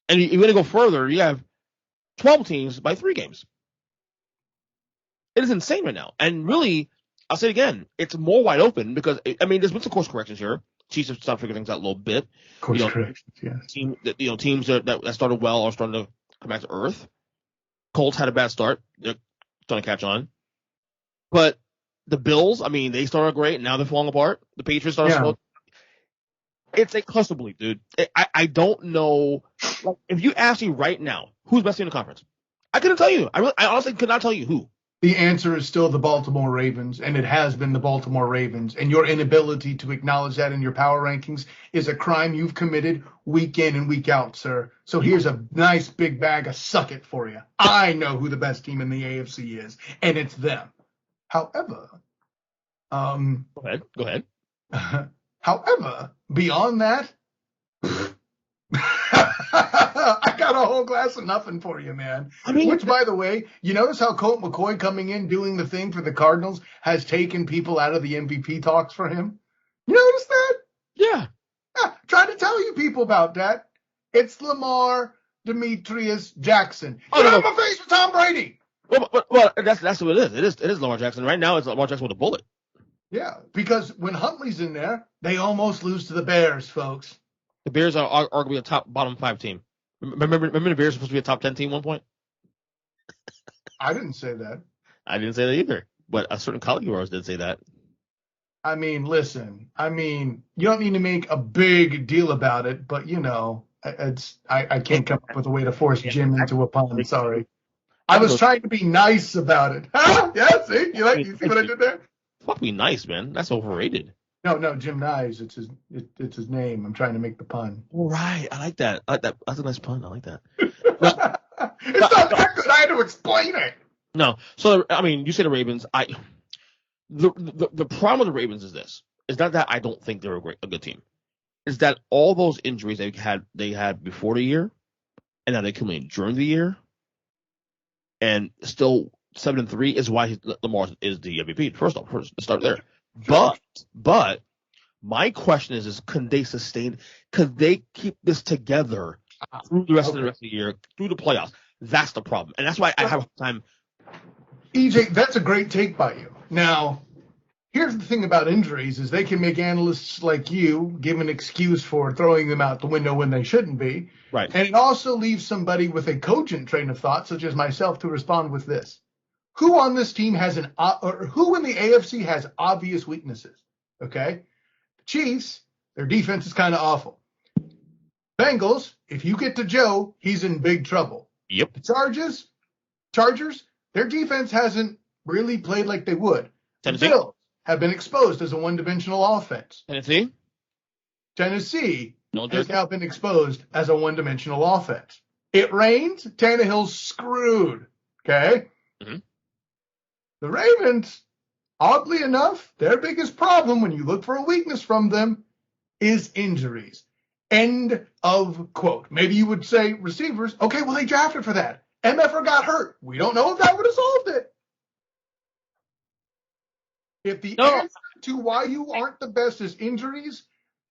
and you're going to go further. You have 12 teams by 3 games. It is insane right now. And really, I'll say it again, it's more wide open because, there's been some course corrections here. Chiefs have started figuring things out a little bit. Course corrections, yes. Teams that started well are starting to come back to earth. Colts had a bad start. They're starting to catch on. But the Bills, they started great. Now they're falling apart. The Patriots started slow. It's a Clusterbleep, dude. I don't know. Like, if you ask me right now, who's best team in the conference? I couldn't tell you. I honestly could not tell you who. The answer is still the Baltimore Ravens, and it has been the Baltimore Ravens. And your inability to acknowledge that in your power rankings is a crime you've committed week in and week out, sir. So here's a nice big bag of suck it for you. I know who the best team in the AFC is, and it's them. However, Go ahead. However, beyond that, I got a whole glass of nothing for you, man. Which, by the way, you notice how Colt McCoy coming in doing the thing for the Cardinals has taken people out of the MVP talks for him? You notice that? Yeah. Trying to tell you people about that. It's Lamar Demetrius Jackson. Oh, Get out my face with Tom Brady. Well, that's what it is. It is Lamar Jackson. Right now, it's Lamar Jackson with a bullet. Yeah, because when Huntley's in there, they almost lose to the Bears, folks. The Bears are arguably a bottom 5 team. Remember the Bears were supposed to be a top 10 team at one point? I didn't say that. I didn't say that either. But a certain colleague of ours did say that. Listen. You don't need to make a big deal about it, but, I can't come up with a way to force Jim into a pun. Sorry. I was trying to be nice about it. Yeah, see? You see what I did there? Fuck me nice, man. That's overrated. No, Jim Nye. It's his name. I'm trying to make the pun. All right. I like that. That's a nice pun. I like that. It's not that good. I had to explain it. No. So, you say the Ravens. The problem with the Ravens is this. It's not that I don't think they're a good team. It's that all those injuries they had before the year, and now they come in during the year, and still 7-3 is why Lamar is the MVP. First, let's start there. But my question is can they sustain? Could they keep this together through the rest of the year, through the playoffs? That's the problem, and that's why I have a time. EJ, that's a great take by you. Now, here's the thing about injuries: is they can make analysts like you give an excuse for throwing them out the window when they shouldn't be, right? And it also leaves somebody with a cogent train of thought, such as myself, to respond with this. Who on this team has who in the AFC has obvious weaknesses? Okay. The Chiefs, their defense is kind of awful. Bengals, if you get to Joe, he's in big trouble. Yep. The Chargers, their defense hasn't really played like they would. Tennessee? Bills have been exposed as a one-dimensional offense. Tennessee? Tennessee No, has now been exposed as a one-dimensional offense. It rains, Tannehill's screwed. Okay? Mm-hmm. The Ravens, oddly enough, their biggest problem when you look for a weakness from them is injuries. End of quote. Maybe you would say receivers. Okay, well, they drafted for that. MFR got hurt. We don't know if that would have solved it. If the answer to why you aren't the best is injuries,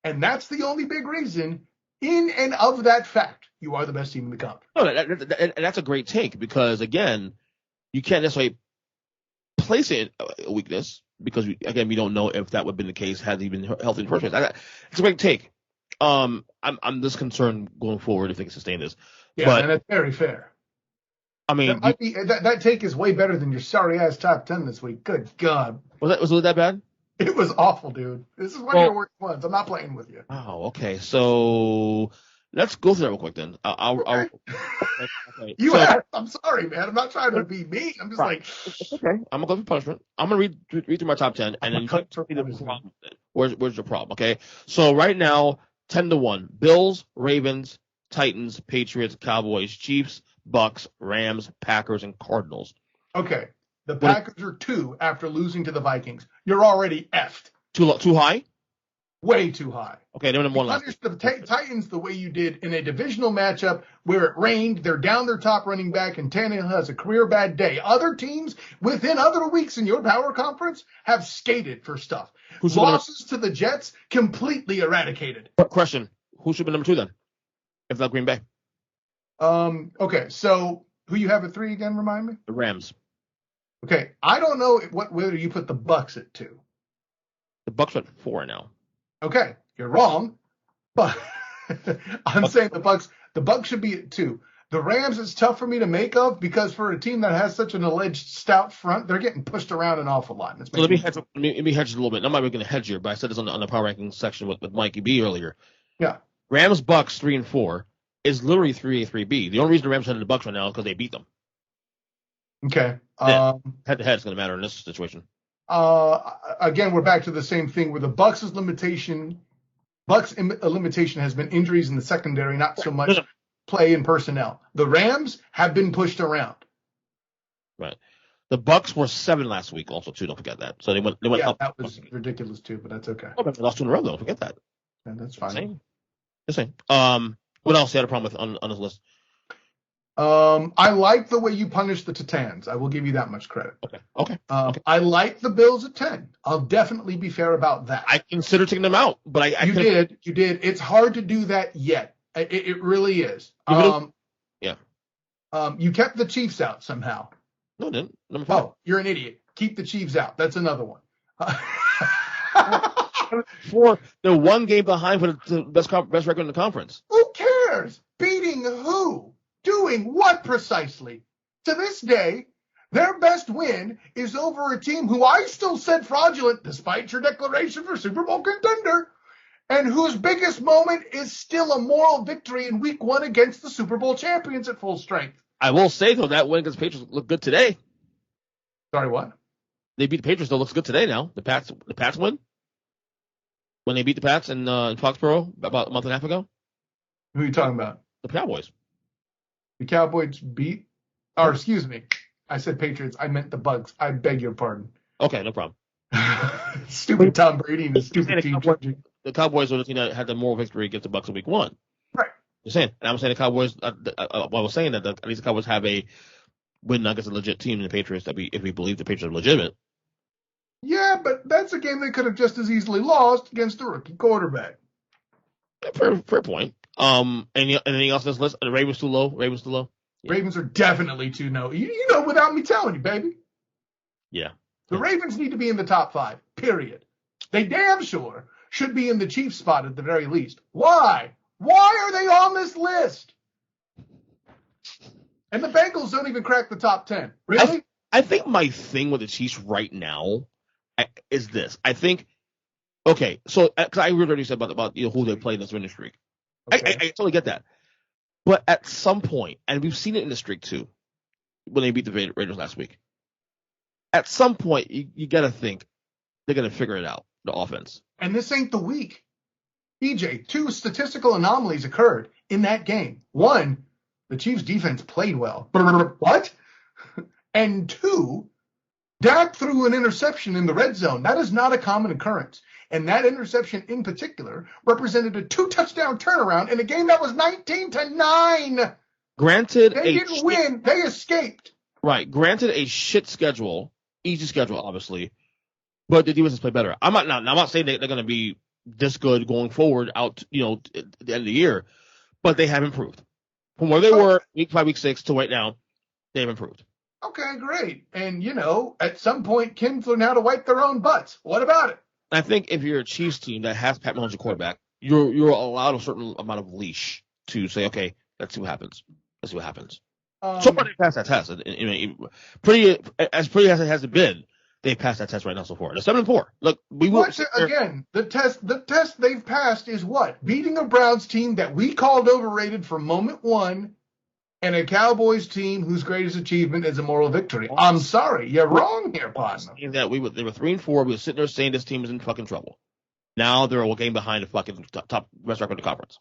and that's the only big reason, in and of that fact, you are the best team in the conference. No, that's a great take because, again, you can't necessarily place it a weakness because, again, we don't know if that would have been the case had he been healthy in the first place. It's a great take. I'm just concerned going forward if they can sustain this. Yeah, but, and that's very fair. I mean, that take is way better than your sorry ass top 10 this week. Good God. Was it that bad? It was awful, dude. This is one of your worst ones. I'm not playing with you. Oh, okay. So let's go through that real quick then. Okay. I'm sorry, man. I'm not trying to be mean. I'm just it's okay. I'm gonna go for punishment. I'm gonna read through my top 10, and then you tell me the problem. Where's the problem? Okay. So right now, 10-1: Bills, Ravens, Titans, Patriots, Cowboys, Chiefs, Bucks, Rams, Packers, and Cardinals. Okay. The Packers are 2 after losing to the Vikings. You're already effed. Too high? Way too high. Okay, then one last. Punish the Titans the way you did in a divisional matchup where it rained. They're down their top running back, and Tannehill has a career bad day. Other teams within other weeks in your power conference have skated for stuff. Losses to the Jets completely eradicated. Question: who should be number 2 then? If not Green Bay. Okay, so who you have at 3 again? Remind me. The Rams. Okay, I don't know whether you put the Bucks at 2. The Bucks are at 4 now. Okay, you're wrong, but I'm saying the Bucks should be at 2. The Rams is tough for me to make of because for a team that has such an alleged stout front, they're getting pushed around an awful lot. So let me hedge a little bit. I'm not really going to hedge here, but I said this on the power ranking section with Mikey B earlier. Yeah. Rams Bucks 3 and 4 is literally 3A 3B. The only reason the Rams headed the Bucks right now is because they beat them. Okay. Head to head is going to matter in this situation. Again, we're back to the same thing where the Bucks' limitation has been injuries in the secondary, not so much play and personnel. The Rams have been pushed around. Right. The Bucks were 7 last week, also too. Don't forget that. So they went up. That was ridiculous too, but that's okay. Oh, but they lost 2 in a row, though. Don't forget that. Yeah, that's fine. Just saying. What else you had a problem with on this list? I like the way you punished the Titans. I will give you that much credit. Okay. I like the Bills at 10. I'll definitely be fair about that. I considered taking them out, but You did. It's hard to do that yet. It really is. Yeah. You kept the Chiefs out somehow. No, I didn't. Number 5. Oh, you're an idiot. Keep the Chiefs out. That's another one. For the one game behind for the best record in the conference. Who cares? Beating who? Doing what precisely? To this day, their best win is over a team who I still said fraudulent, despite your declaration for Super Bowl contender, and whose biggest moment is still a moral victory in Week 1 against the Super Bowl champions at full strength. I will say, though, that win against the Patriots looked good today. Sorry, what? They beat the Patriots, though. Looks good today now. The Pats win? When they beat the Pats in Foxborough about a month and a half ago? Who are you talking about? The Cowboys. The Cowboys beat? Or, excuse me. I said Patriots. I meant the Bucks. I beg your pardon. Okay, no problem. Stupid Tom Brady and the stupid team. The Cowboys were the team that had the moral victory against the Bucks in Week 1. Right. You're saying. And I'm saying the Cowboys, I was saying that at least the Cowboys have a win against a legit team in the Patriots, if we believe the Patriots are legitimate. Yeah, but that's a game they could have just as easily lost against a rookie quarterback. Fair point. Anything else on this list? The Ravens too low? Yeah. Ravens are definitely too low. You know without me telling you, baby. Yeah. The Ravens need to be in the top 5, period. They damn sure should be in the Chiefs spot at the very least. Why? Why are they on this list? And the Bengals don't even crack the top 10. Really? I think my thing with the Chiefs right now is this. I think, okay, so because I already said about who they played in this winning streak. Okay. I totally get that. But at some point, and we've seen it in the streak too, when they beat the Raiders last week, at some point, you got to think they're going to figure it out, the offense. And this ain't the week. EJ, 2 statistical anomalies occurred in that game. 1, the Chiefs' defense played well. What? And 2, Dak threw an interception in the red zone. That is not a common occurrence. And that interception in particular represented a 2-touchdown turnaround in a game that was 19-9. Granted, they didn't win. They escaped. Right. Granted, a shit schedule, easy schedule, obviously, but the defenses play better. I'm not saying they're going to be this good going forward out, at the end of the year, but they have improved from where they were week 5, week 6 to right now. They've improved. Okay, great. And at some point, kids learn how to wipe their own butts. What about it? I think if you're a Chiefs team that has Pat Mahomes as quarterback, you're allowed a certain amount of leash to say, okay, let's see what happens. So far, they passed that test. Pretty as it has been, they passed that test right now so far. They're 7-4. Look, again, the test they've passed is what? Beating a Browns team that we called overrated from moment one, and a Cowboys team whose greatest achievement is a moral victory. I'm sorry, you're wrong here, partner. They were 3-4. We were sitting there saying this team is in fucking trouble. Now they're a game behind the fucking top best record in the conference.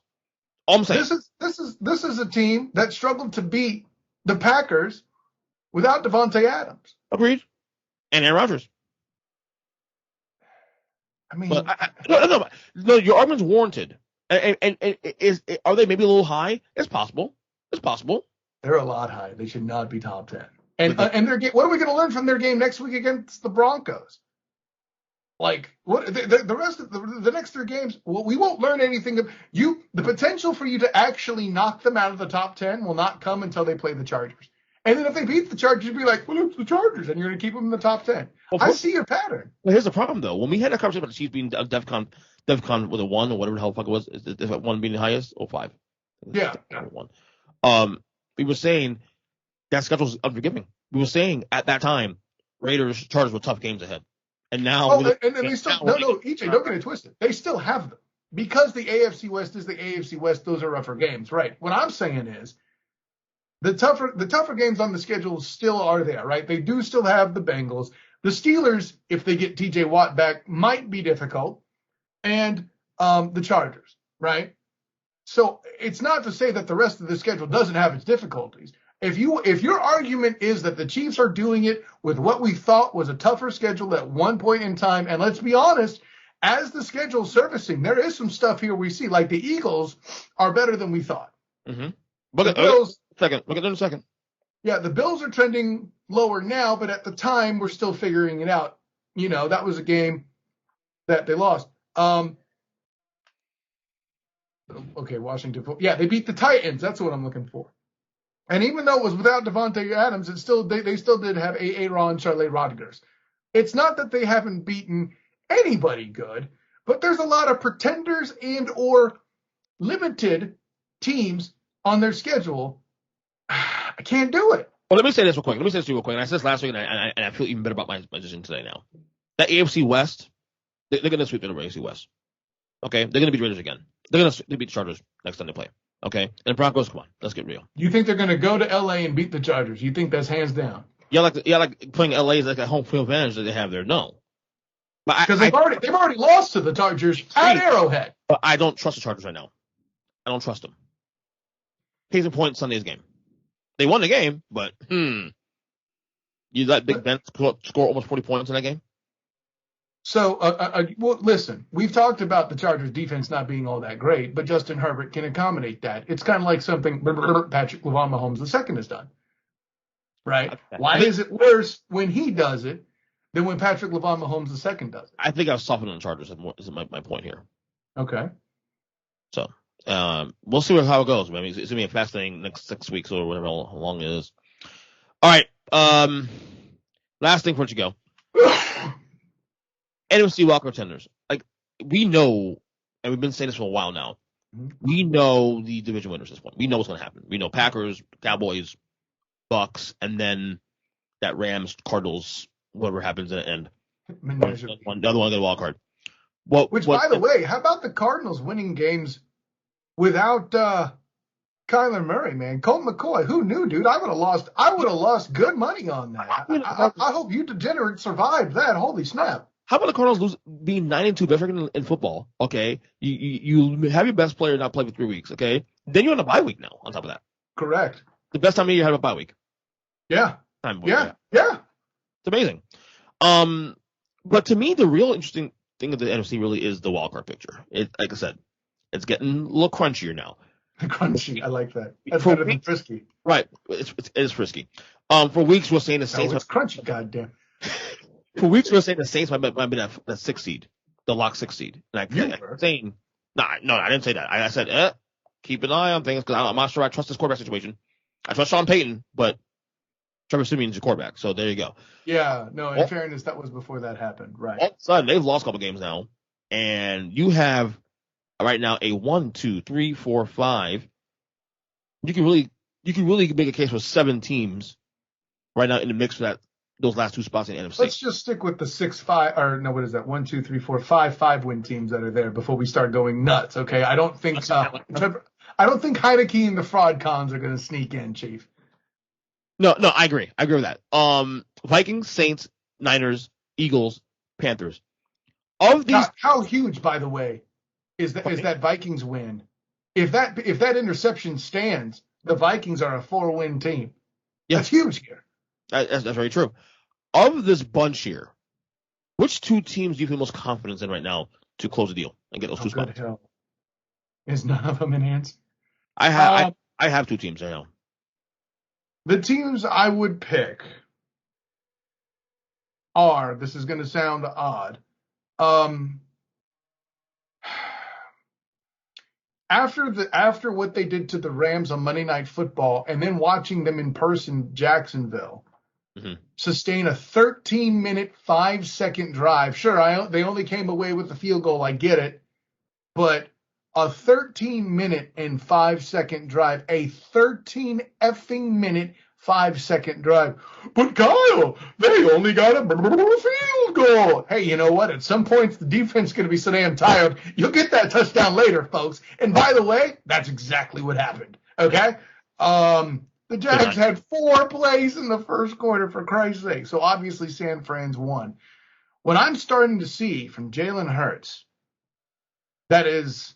All I'm saying. This is a team that struggled to beat the Packers without Devontae Adams. Agreed. And Aaron Rodgers. I mean, no, your argument's warranted. And are they maybe a little high? It's possible. They're a lot high. They should not be top 10. And their game, what are we going to learn from their game next week against the Broncos? Like what the rest of the next 3 games? Well, we won't learn anything. The potential for you to actually knock them out of the top 10 will not come until they play the Chargers. And then if they beat the Chargers, you'll be like, well, it's the Chargers, and you're going to keep them in the top 10. I see your pattern. Well, here's the problem, though. When we had a conversation about the Chiefs being DEFCON with a 1 or whatever the hell the fuck it was, if 1 being the highest, or 5. Yeah. 1. We were saying that schedule's unforgiving. We were saying at that time, Raiders, Chargers were tough games ahead. And now, and they still EJ, don't get it twisted. They still have them because the AFC West is the AFC West. Those are rougher games, right? What I'm saying is the tougher games on the schedule still are there, right? They do still have the Bengals, the Steelers. If they get TJ Watt back, might be difficult, and the Chargers, right? So it's not to say that the rest of the schedule doesn't have its difficulties. If your argument is that the Chiefs are doing it with what we thought was a tougher schedule at one point in time, and let's be honest, as the schedule's surfacing, there is some stuff here we see, like the Eagles are better than we thought. Mm-hmm. Look at them in a second. Yeah, the Bills are trending lower now, but at the time we're still figuring it out. That was a game that they lost. Okay, Washington. Yeah, they beat the Titans. That's what I'm looking for. And even though it was without Devontae Adams, they still did have Aaron Charlie Rodgers. It's not that they haven't beaten anybody good, but there's a lot of pretenders and or limited teams on their schedule. I can't do it. Well, let me say this real quick. And I said this last week, and I feel even better about my position today now. That AFC West, they're going to sweep the AFC West. Okay? They're going to beat the Raiders again. They're going to beat the Chargers next time they play. Okay? And the Broncos, come on. Let's get real. You think they're going to go to L.A. and beat the Chargers? You think that's hands down? Yeah, like playing L.A. is like a home field advantage that they have there. No. Because they've already lost to the Chargers at Arrowhead. But I don't trust the Chargers right now. I don't trust them. Case in point, Sunday's game. They won the game, but you let Big Ben score almost 40 points in that game? So, well, listen, we've talked about the Chargers defense not being all that great, but Justin Herbert can accommodate that. It's kind of like something Patrick Mahomes II has done, right? Okay. Why is it worse when he does it than when Patrick Mahomes II does it? I think I was softening on the Chargers is my point here. Okay. So, we'll see how it goes. I mean, it's going to be a fascinating next 6 weeks or whatever how long it is. All right. Last thing before you go. NFC Wild Card contenders. Like, we know, and we've been saying this for a while now, we know the division winners at this point. We know what's going to happen. We know Packers, Cowboys, Bucks, and then that Rams, Cardinals, whatever happens at the end. The other one get a wild card. By the way, how about the Cardinals winning games without Kyler Murray, man. Colt McCoy. Who knew, dude? I would have lost good money on that. I hope you degenerate survived that. Holy snap. How about the Cardinals being 9-2 best record in football? Okay, you have your best player not play for 3 weeks. Okay, then you're on a bye week now. On top of that, correct. The best time of year you have a bye week. Yeah. Yeah. It's amazing. But to me, the real interesting thing of the NFC really is the wild card picture. Like I said, it's getting a little crunchier now. Crunchy, I like that. That's better than frisky. Right, it is frisky. For weeks we're saying the Saints. No, it's crunchy, goddamn. For weeks we were saying the Saints might be that 6th seed, the lock 6th seed. And I saying, no, I didn't say that. I said, keep an eye on things because I'm not sure I trust this quarterback situation. I trust Sean Payton, but Trevor Siemian's your quarterback, so there you go. Yeah, no, in fairness, that was before that happened, right? All of a sudden, they've lost a couple games now, and you have right now a 1, 2, 3, 4, 5. You can really make a case for 7 teams right now in the mix for those last 2 spots in the NFC. Let's just stick with the 6-5, or no, what is that? 1, 2, 3, 4, 5 win teams that are there before we start going nuts. Okay, I don't think Heineke and the fraud cons are going to sneak in, Chief. No, I agree. I agree with that. Vikings, Saints, Niners, Eagles, Panthers. Of these, how huge, by the way, is that Vikings win? If that interception stands, the Vikings are a 4-win team. Yeah. That's huge here. That's very true. Of this bunch here, which 2 teams do you feel most confidence in right now to close the deal and get those 2 spots? Hell. Is none of them in hands? I have 2 teams right now. The teams I would pick are, this is going to sound odd, after what they did to the Rams on Monday Night Football and then watching them in person, Jacksonville, sustain a 13-minute, 5-second drive. Sure, they only came away with the field goal. I get it. But a 13-minute and 5-second drive, a 13-effing-minute, 5-second drive. But Kyle, they only got a field goal. Hey, you know what? At some point, the defense is going to be so damn tired. You'll get that touchdown later, folks. And by the way, that's exactly what happened. Okay? The Jags had 4 plays in the first quarter, for Christ's sake. So obviously, San Fran's won. What I'm starting to see from Jalen Hurts, that is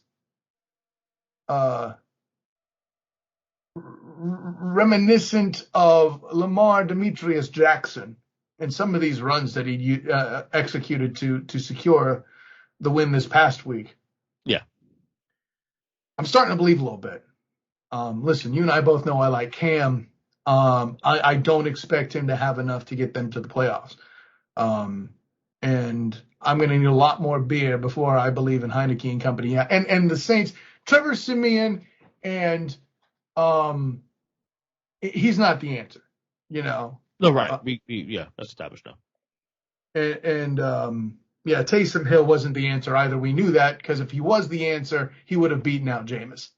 reminiscent of Lamar Demetrius Jackson and some of these runs that he executed to secure the win this past week. Yeah. I'm starting to believe a little bit. Listen, you and I both know I like Cam. I don't expect him to have enough to get them to the playoffs. And I'm going to need a lot more beer before I believe in Heineke and company. And the Saints, Trevor Siemian, and he's not the answer, you know. No, right. That's established now. And Taysom Hill wasn't the answer either. We knew that because if he was the answer, he would have beaten out Jameis.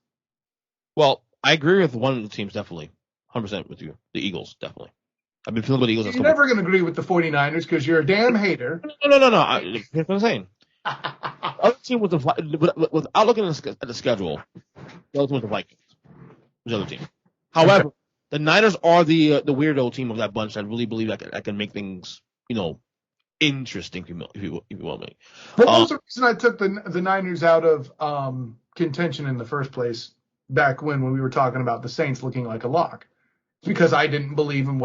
Well, I agree with one of the teams, definitely. 100% with you. The Eagles, definitely. I've been feeling about the Eagles. You're never going to agree with the 49ers because you're a damn hater. No. That's what I'm saying. Other team without looking at the schedule, the other team was the Vikings. The other team. However, the Niners are the weirdo team of that bunch. I really believe that can make things, interesting, if you want me. What was the reason I took the Niners out of contention in the first place back when we were talking about the Saints looking like a lock? It's because I didn't believe in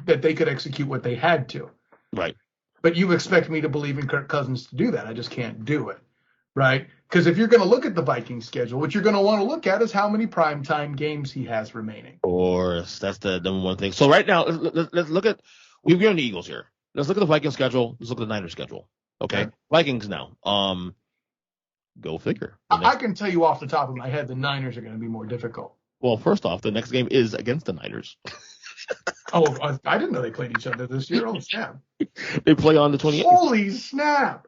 that they could execute what they had to. Right. But you expect me to believe in Kirk Cousins to do that. I just can't do it. Right? Because if you're going to look at the Vikings schedule, what you're going to want to look at is how many primetime games he has remaining. Of course. That's the number one thing. So right now, let's look at – we've given the Eagles here. Let's look at the Vikings schedule. Let's look at the Niners schedule. Okay? Vikings now. Go figure. I can tell you off the top of my head the Niners are going to be more difficult. Well, first off, the next game is against the Niners. Oh, I didn't know they played each other this year. Holy snap. They play on the 28th. Holy snap.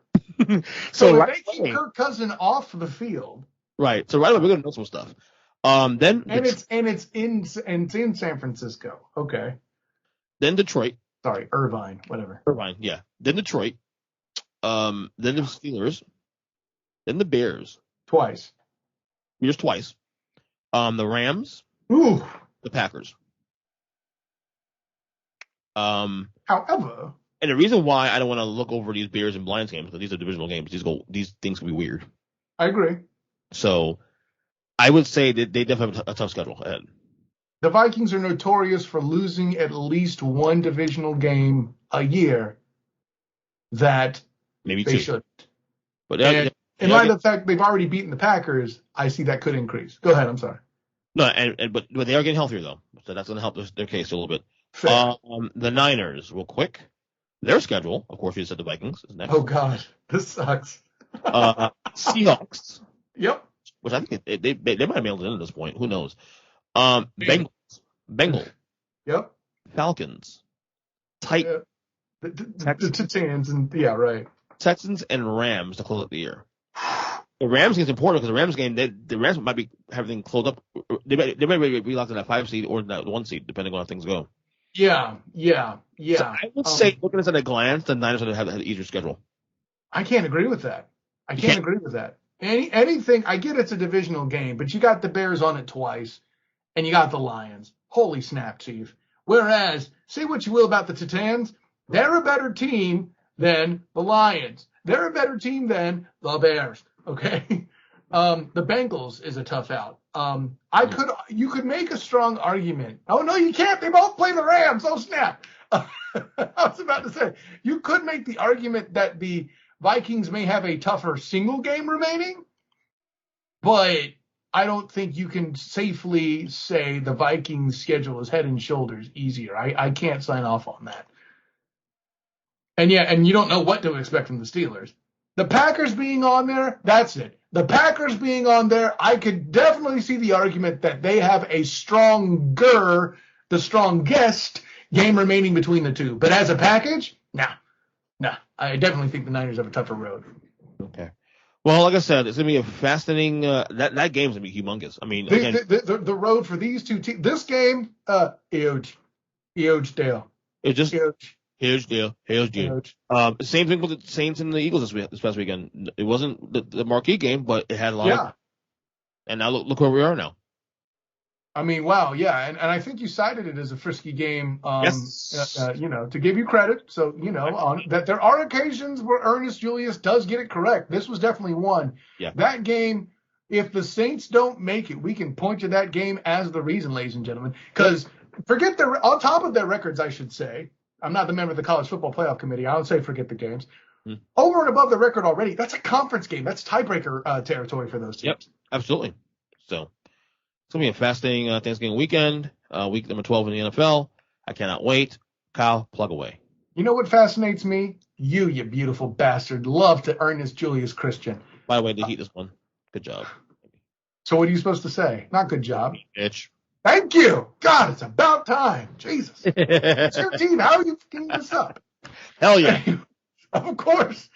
So if they keep Kirk Cousins off the field. Right. So right away, we're going to know some stuff. It's in San Francisco. Okay. Then Detroit. Sorry, Irvine, whatever. Irvine, yeah. Then Detroit. Then the Steelers. Then the Bears. Twice. Just twice. The Rams, Ooh. the Packers. However, and the reason why I don't want to look over these Bears and Lions games, because these are divisional games, these things can be weird. I agree. So I would say that they definitely have a tough schedule ahead. The Vikings are notorious for losing at least one divisional game a year that Maybe they two. shouldn't. But in light of the fact they've already beaten the Packers, I see that could increase. Go ahead. I'm sorry. No, but they are getting healthier though, so that's going to help their case a little bit. Fair. The Niners, real quick. Their schedule, of course, you said the Vikings is next. Oh God, this sucks. Seahawks. Yep. Which I think they might have mailed it in at this point. Who knows? Bengals. Yep. Falcons. Titans. The Titans and right. Texans and Rams to close out the year. The Rams game is important because the Rams game, the Rams might be having closed up. They might be locked in that 5 seed or that 1 seed, depending on how things go. Yeah. So I would say, looking at it at a glance, the Niners have an easier schedule. I can't agree with that. Anything, I get it's a divisional game, but you got the Bears on it twice, and you got the Lions. Holy snap, Chief. Whereas, say what you will about the Titans, they're a better team than the Lions. They're a better team than the Bears. Okay? The Bengals is a tough out. You could make a strong argument. Oh, no, you can't. They both play the Rams. Oh, snap. I was about to say, you could make the argument that the Vikings may have a tougher single game remaining, but I don't think you can safely say the Vikings schedule is head and shoulders easier. I can't sign off on that. And you don't know what to expect from the Steelers. The Packers being on there, that's it. The Packers being on there, I could definitely see the argument that they have the strongest game remaining between the two. But as a package, nah. I definitely think the Niners have a tougher road. Okay. Well, like I said, it's going to be a fascinating that game's going to be humongous. I mean, the road for these two teams, this game, huge deal. It's just huge deal. Huge. Same thing with the Saints and the Eagles this past weekend. It wasn't the marquee game, but it had a lot. Yeah. And now look where we are now. I mean, wow, yeah, and I think you cited it as a frisky game, yes. To give you credit. So, that there are occasions where Ernest Julius does get it correct. This was definitely one. Yeah. That game, if the Saints don't make it, we can point to that game as the reason, ladies and gentlemen. Because forget on top of their records, I should say. I'm not the member of the College Football Playoff Committee. I don't say forget the games. Over and above the record already, that's a conference game. That's tiebreaker territory for those teams. Yep, absolutely. So it's going to be a fascinating Thanksgiving weekend, week number 12 in the NFL. I cannot wait. Kyle, plug away. You know what fascinates me? You beautiful bastard. Love to Ernest Julius Christian. By the way, they heat this one. Good job. So what are you supposed to say? Not good job. Bitch. Thank you. God, it's about time. Jesus. It's your team. How are you fucking this up? Hell yeah. Of course.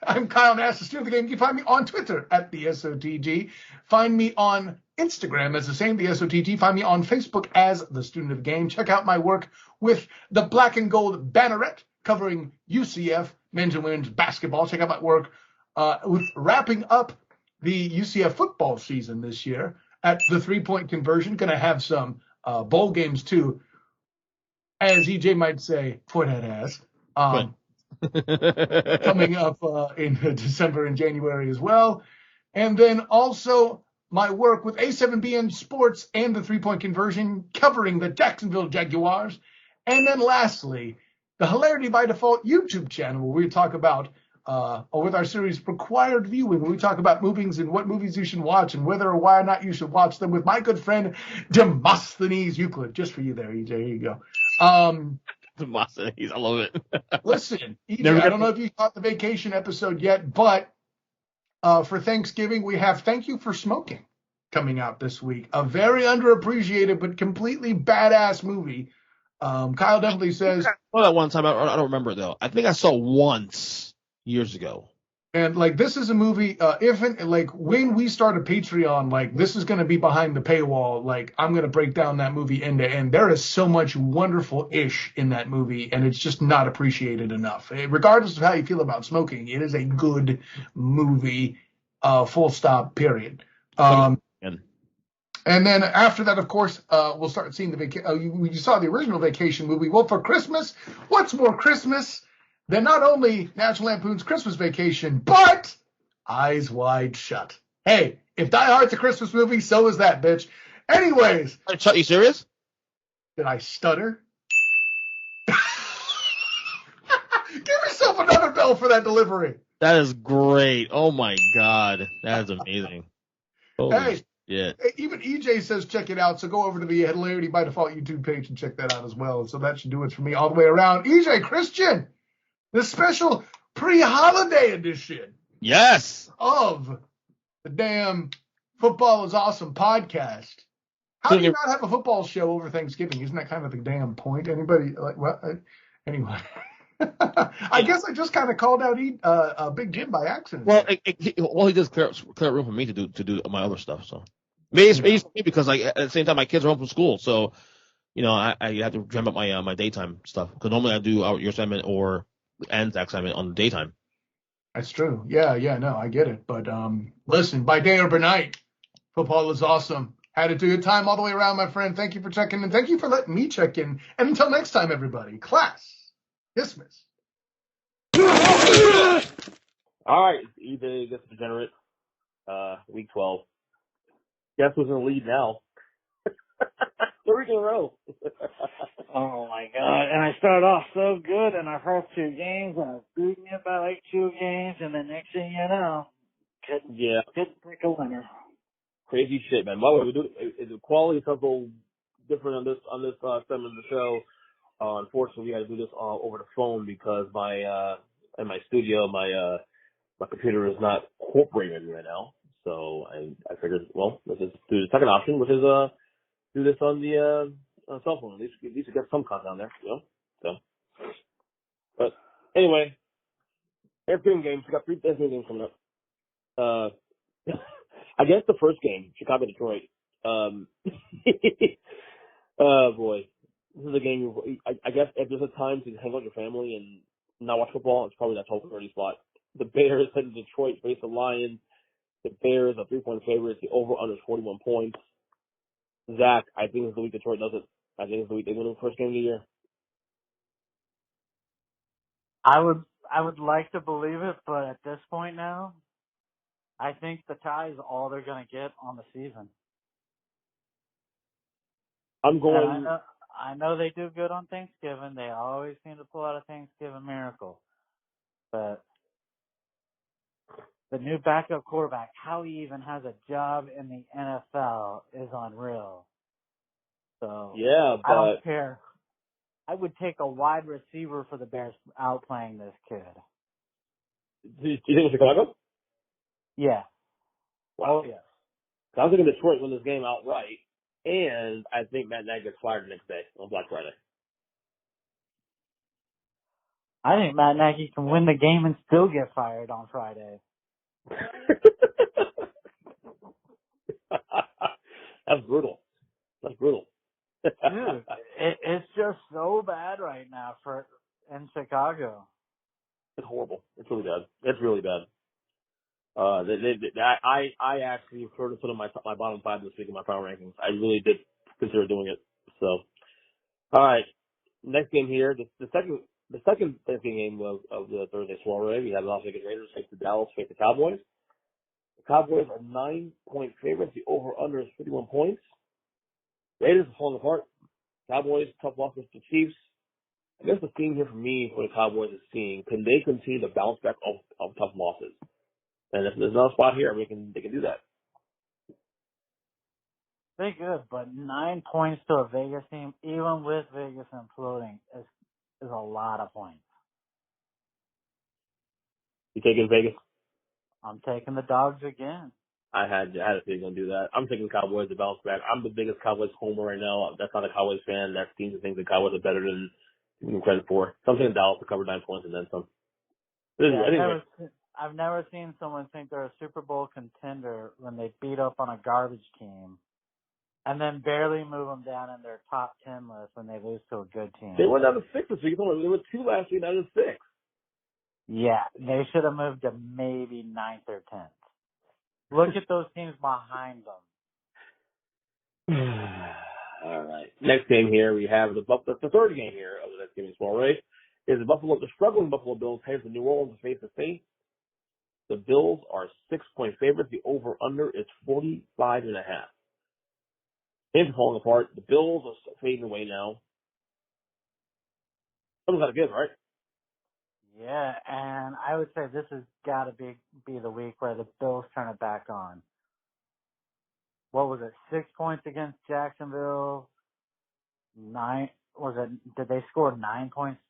I'm Kyle Nash, the student of the game. You can find me on Twitter at the SOTG. Find me on Instagram as the same, the SOTG. Find me on Facebook as the student of the game. Check out my work with the Black and Gold Banneret covering UCF men's and women's basketball. Check out my work with wrapping up the UCF football season this year at the 3-point conversion. Going to have some bowl games too. As EJ might say, for that ass. Coming up in December and January as well. And then also my work with A7BN Sports and the 3-point conversion covering the Jacksonville Jaguars. And then lastly, the Hilarity by Default YouTube channel where we talk about, with our series Required Viewing, where we talk about movies and what movies you should watch and whether or why not you should watch them with my good friend Demosthenes Euclid. Just for you there, EJ. Here you go. Demosthenes, I love it. Listen, EJ, I don't know if you caught the vacation episode yet, but for Thanksgiving, we have Thank You for Smoking coming out this week. A very underappreciated but completely badass movie. Kyle definitely says. I saw that one time. I don't remember it, though. I think I saw it once years ago. And, this is a movie, when we start a Patreon, this is going to be behind the paywall. I'm going to break down that movie end to end. There is so much wonderful-ish in that movie, and it's just not appreciated enough. Regardless of how you feel about smoking, it is a good movie, full stop, period. And then after that, of course, we'll start seeing you saw the original Vacation movie. Well, for Christmas, what's more Christmas than not only National Lampoon's Christmas Vacation, but Eyes Wide Shut. Hey, if Die Hard's a Christmas movie, so is that, bitch. Anyways. Are you serious? Did I stutter? Give yourself another bell for that delivery. That is great. Oh, my God. That is amazing. Holy shit. Even EJ says check it out, so go over to the Hilarity by Default YouTube page and check that out as well. So that should do it for me all the way around. EJ Christian, the special pre-holiday edition. Yes. Of the damn Football is Awesome podcast. How do you not have a football show over Thanksgiving? Isn't that kind of the damn point? Anybody like what? Anyway. I guess I just kind of called out Big Jim by accident. Well, he does clear room for me to do my other stuff. So maybe it's me because at the same time my kids are home from school, so I have to jam up my daytime stuff because normally I do your assignment and Zach's assignment on the daytime. That's true. Yeah, no, I get it. But listen, by day or by night, football is awesome. Had a good time all the way around, my friend. Thank you for checking in. Thank you for letting me check in. And until next time, everybody, class dismiss. All right, eBay gets Degenerate, week 12. Guess who's in the lead now? 3 in a row. Oh my God! And I started off so good in our first 2 games, and I was beating it by like 2 games, and the next thing you know, couldn't pick a winner. Crazy shit, man. By the way, the quality is a little different on this segment of the show. Unfortunately, we had to do this over the phone because in my studio, my computer is not cooperating right now. So I figured, well, let's just do the second option, which is do this on the cell phone. At least we get some content on there, So, but anyway, Thanksgiving games. We got 3 Thanksgiving games coming up. I guess the first game, Chicago Detroit. Oh boy, this is a game. I guess if there's a time to hang out with your family and not watch football, it's probably that 12:30 slot. The Bears head to Detroit, face the Lions. The Bears are 3-point favorites. The over/under is 41 points. Zach, I think it's the week Detroit does it. I think it's the week they win the first game of the year. I would like to believe it, but at this point now, I think the tie is all they're going to get on the season. I'm going. I know they do good on Thanksgiving. They always seem to pull out a Thanksgiving miracle. But the new backup quarterback, how he even has a job in the NFL is unreal. So yeah, but I don't care. I would take a wide receiver for the Bears outplaying this kid. Do you think it's Chicago? Yeah. Wow. Oh, yes. So I'm thinking Detroit win this game outright, and I think Matt Nagy gets fired the next day on Black Friday. I think Matt Nagy can win the game and still get fired on Friday. That's brutal. Dude, it's just so bad right now in Chicago. It's horrible. It's really bad. I actually prefer to put in my bottom 5 this week in my power rankings. I really did consider doing it. So, all right, next game here. The second Thanksgiving game of the Thursday soiree. We have the Las Vegas Raiders face the Dallas, face the Cowboys. The Cowboys are 9-point favorites. The over/under is 51 points. Raiders are falling apart. Cowboys, tough loss with the Chiefs. I guess the theme here for me for the Cowboys is seeing, can they continue to bounce back of tough losses? And if there's another spot here, they can do that. They could, but 9 points to a Vegas team, even with Vegas imploding, is a lot of points. You taking Vegas? I'm taking the Dogs again. I had a feeling going to do that. I'm taking the Cowboys to bounce back. I'm the biggest Cowboys homer right now. That's not a Cowboys fan. That's teams that think the Cowboys are better than giving them credit for. So I'm taking Dallas to cover 9 points and then some. I've never seen someone think they're a Super Bowl contender when they beat up on a garbage team and then barely move them down in their top 10 list when they lose to a good team. They went down to 6 this week. They were 2 last week, now they're 6. Yeah, they should have moved to maybe 9th or 10th. Look at those teams behind them. All right. Next game here, we have the third game here of the next game as well, right? Is the struggling Buffalo Bills head to New Orleans to face the Saints. The Bills are 6-point favorites. The over-under is 45.5. Things are falling apart. The Bills are fading away now. Someone's got to give, right? Yeah, and I would say this has got to be the week where the Bills turn it back on. What was it? 6 points against Jacksonville. Did they score 9 points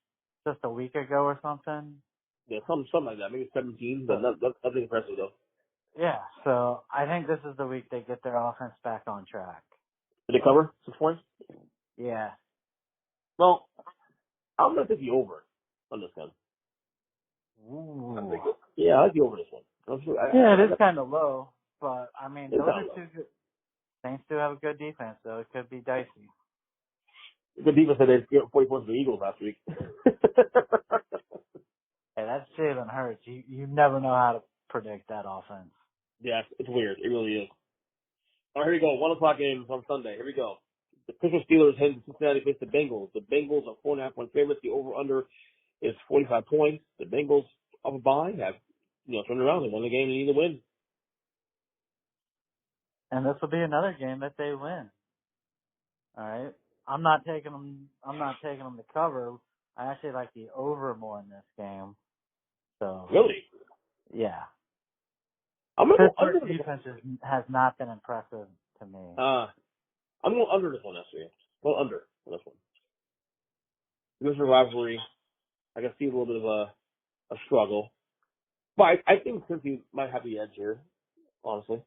just a week ago or something? Yeah, something like that. Maybe 17, but nothing impressive though. Yeah, so I think this is the week they get their offense back on track. Did they cover 6 points? Yeah. Well, I'm going to take the over on this one. Ooh. Yeah, I like the over this one. It is kind of low, but I mean, those are low. two good. Saints do have a good defense, so it could be dicey. The defense said they scored 40 points to the Eagles last week. Hey, that's Jalen Hurts. You never know how to predict that offense. Yeah, it's weird. It really is. All right, here we go. 1 o'clock game on Sunday. Here we go. The Pittsburgh Steelers head to Cincinnati face the Bengals. The Bengals are 4.5-point favorites. The over-under is 45 points. The Bengals off a bye have, turned around. They won the game. They need to win. And this will be another game that they win. All right. I'm not taking them to cover. I actually like the over more in this game. So Really? yeah. Pittsburgh defense has not been impressive to me. I'm going under this one, actually. Well, under on this one. This is a rivalry. I can see a little bit of a struggle. But I think Cincy might have the edge here, honestly,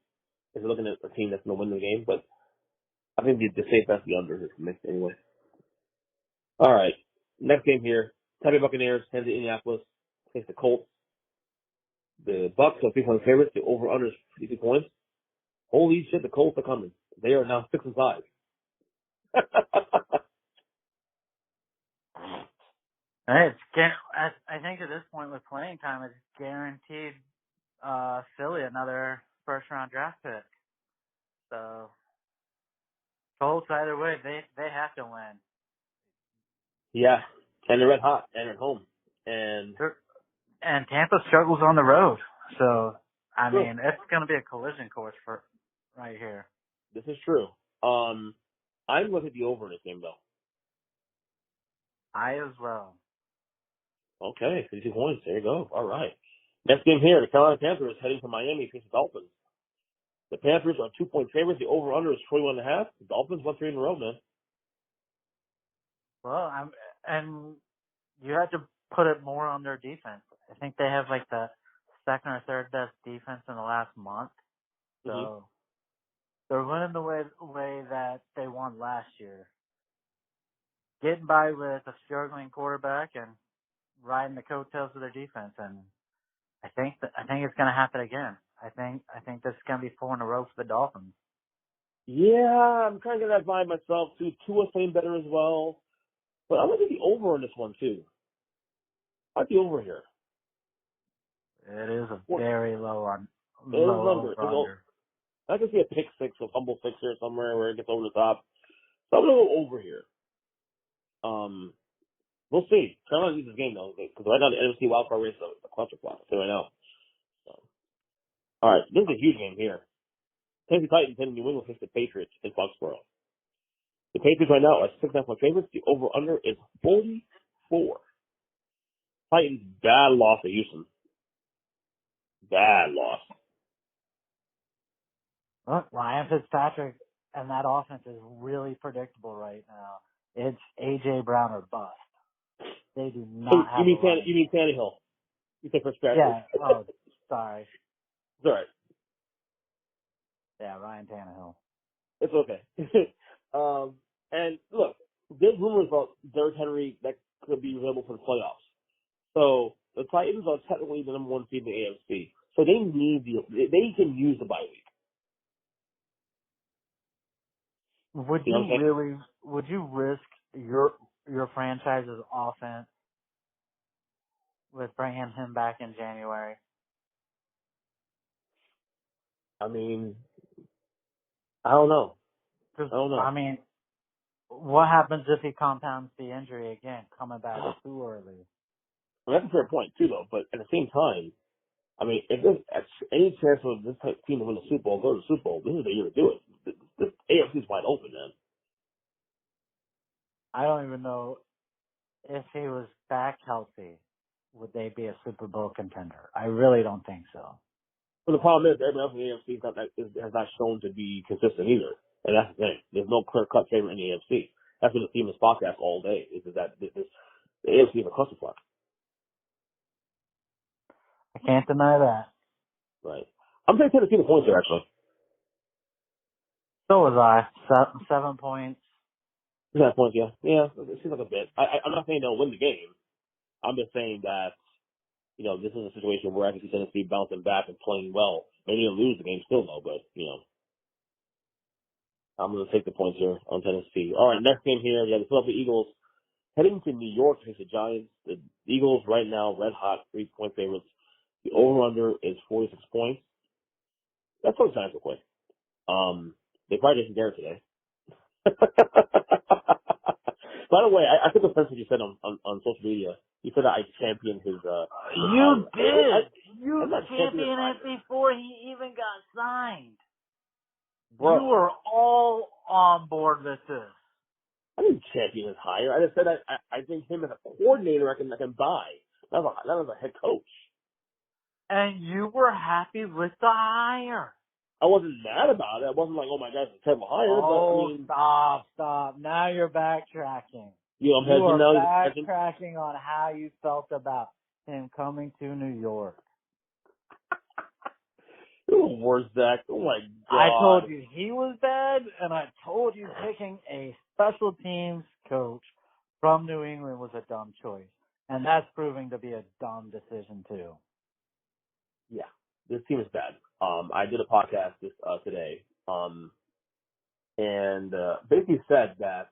if you're looking at a team that's going to win the game. But I think the safe bet's the under here for me anyway. All right. Next game here. Tampa Bay Buccaneers head to Indianapolis, face the Colts. The Bucs are 3-point favorites. The over-under is 52 points. Holy shit, the Colts are coming. They are now 6-5. Hey, I think at this point with playing time, it's guaranteed Philly another first-round draft pick. So Colts either way, they have to win. Yeah, and they're red hot and at home, and Tampa struggles on the road. So I mean, it's going to be a collision course for right here. This is true. I'm going to hit the over in this game though. I as well. Okay, 52 points. There you go. All right. Next game here, the Carolina Panthers heading to Miami face the Dolphins. The Panthers are 2-point favorites. The over-under is 41.5. The Dolphins won 3 in a row, man. Well, and you have to put it more on their defense. I think they have like the second or third best defense in the last month. So they're winning the way that they won last year. Getting by with a struggling quarterback and riding the coattails of their defense, and I think it's going to happen again. I think this is going to be 4 in a row for the Dolphins. Yeah, I'm trying to get that vibe myself too. Tua's playing better as well, but I'm going to do the over on this one too. I like the over here. It is a very low under. I can see a pick six or fumble six here somewhere where it gets over the top. So I'm going to go over here. We'll see. Carolina needs this game though, because right now the NFC Wild Card race is a clusterfuck. I'll say right now. So. All right, this is a huge game here. Tennessee Titans in New England face the Patriots in Foxborough. The Patriots right now are 6.5-point favorites. The over/under is 44. Titans bad loss to Houston. Bad loss. Look, Ryan Fitzpatrick and that offense is really predictable right now. It's A.J. Brown or bust. They do not have. You mean Tannehill? You say Fitzpatrick? Yeah. Oh, sorry. It's all right. Yeah, Ryan Tannehill. It's okay. And look, there's rumors about Derrick Henry that could be available for the playoffs. So the Titans are technically the number 1 seed in the AFC. So they can use the bye week. Would you risk your franchise's offense with bringing him back in January? I mean, I don't know. I don't know. I mean, what happens if he compounds the injury again, coming back too early? Well, that's a fair point too, though. But at the same time, I mean, if there's any chance of this team to win the Super Bowl, go to the Super Bowl, this is the year to do it. The AFC is wide open, man. I don't even know if he was back healthy, would they be a Super Bowl contender? I really don't think so. But the problem is, everyone else in the AFC has not shown to be consistent either. And that's the thing. There's no clear-cut favorite in the AFC. That's been the theme of this podcast all day, is that the AFC is a clusterfuck. I can't deny that. Right. I'm taking Tennessee the points here, actually. So was I. 7 points. 7 points, yeah. Yeah, it seems like a bit. I'm not saying they'll win the game. I'm just saying that, you know, this is a situation where I can see Tennessee bouncing back and playing well. Maybe they'll lose the game still, though, but, you know. I'm going to take the points here on Tennessee. All right, next game here, we have the Philadelphia Eagles heading to New York to face the Giants. The Eagles right now, red hot, 3-point favorites. The over-under is 46 points. That's what the Giants real quick. They probably didn't dare today. By the way, I took offense what you said on social media. You said that I championed his You did! You championed it before he even got signed. Bro, you were all on board with this. I didn't champion his hire. I just said I think him as a coordinator I can buy. Not as a head coach. And you were happy with the hire. I wasn't mad about it. I wasn't like, oh my God, it's a terrible hire. Oh, but, I mean, stop. Now you're backtracking. You are backtracking on how you felt about him coming to New York. You're the worst, Zach. Oh my God. I told you he was bad, and I told you picking a special teams coach from New England was a dumb choice. And that's proving to be a dumb decision too. Yeah, this team is bad. I did a podcast today, and basically said that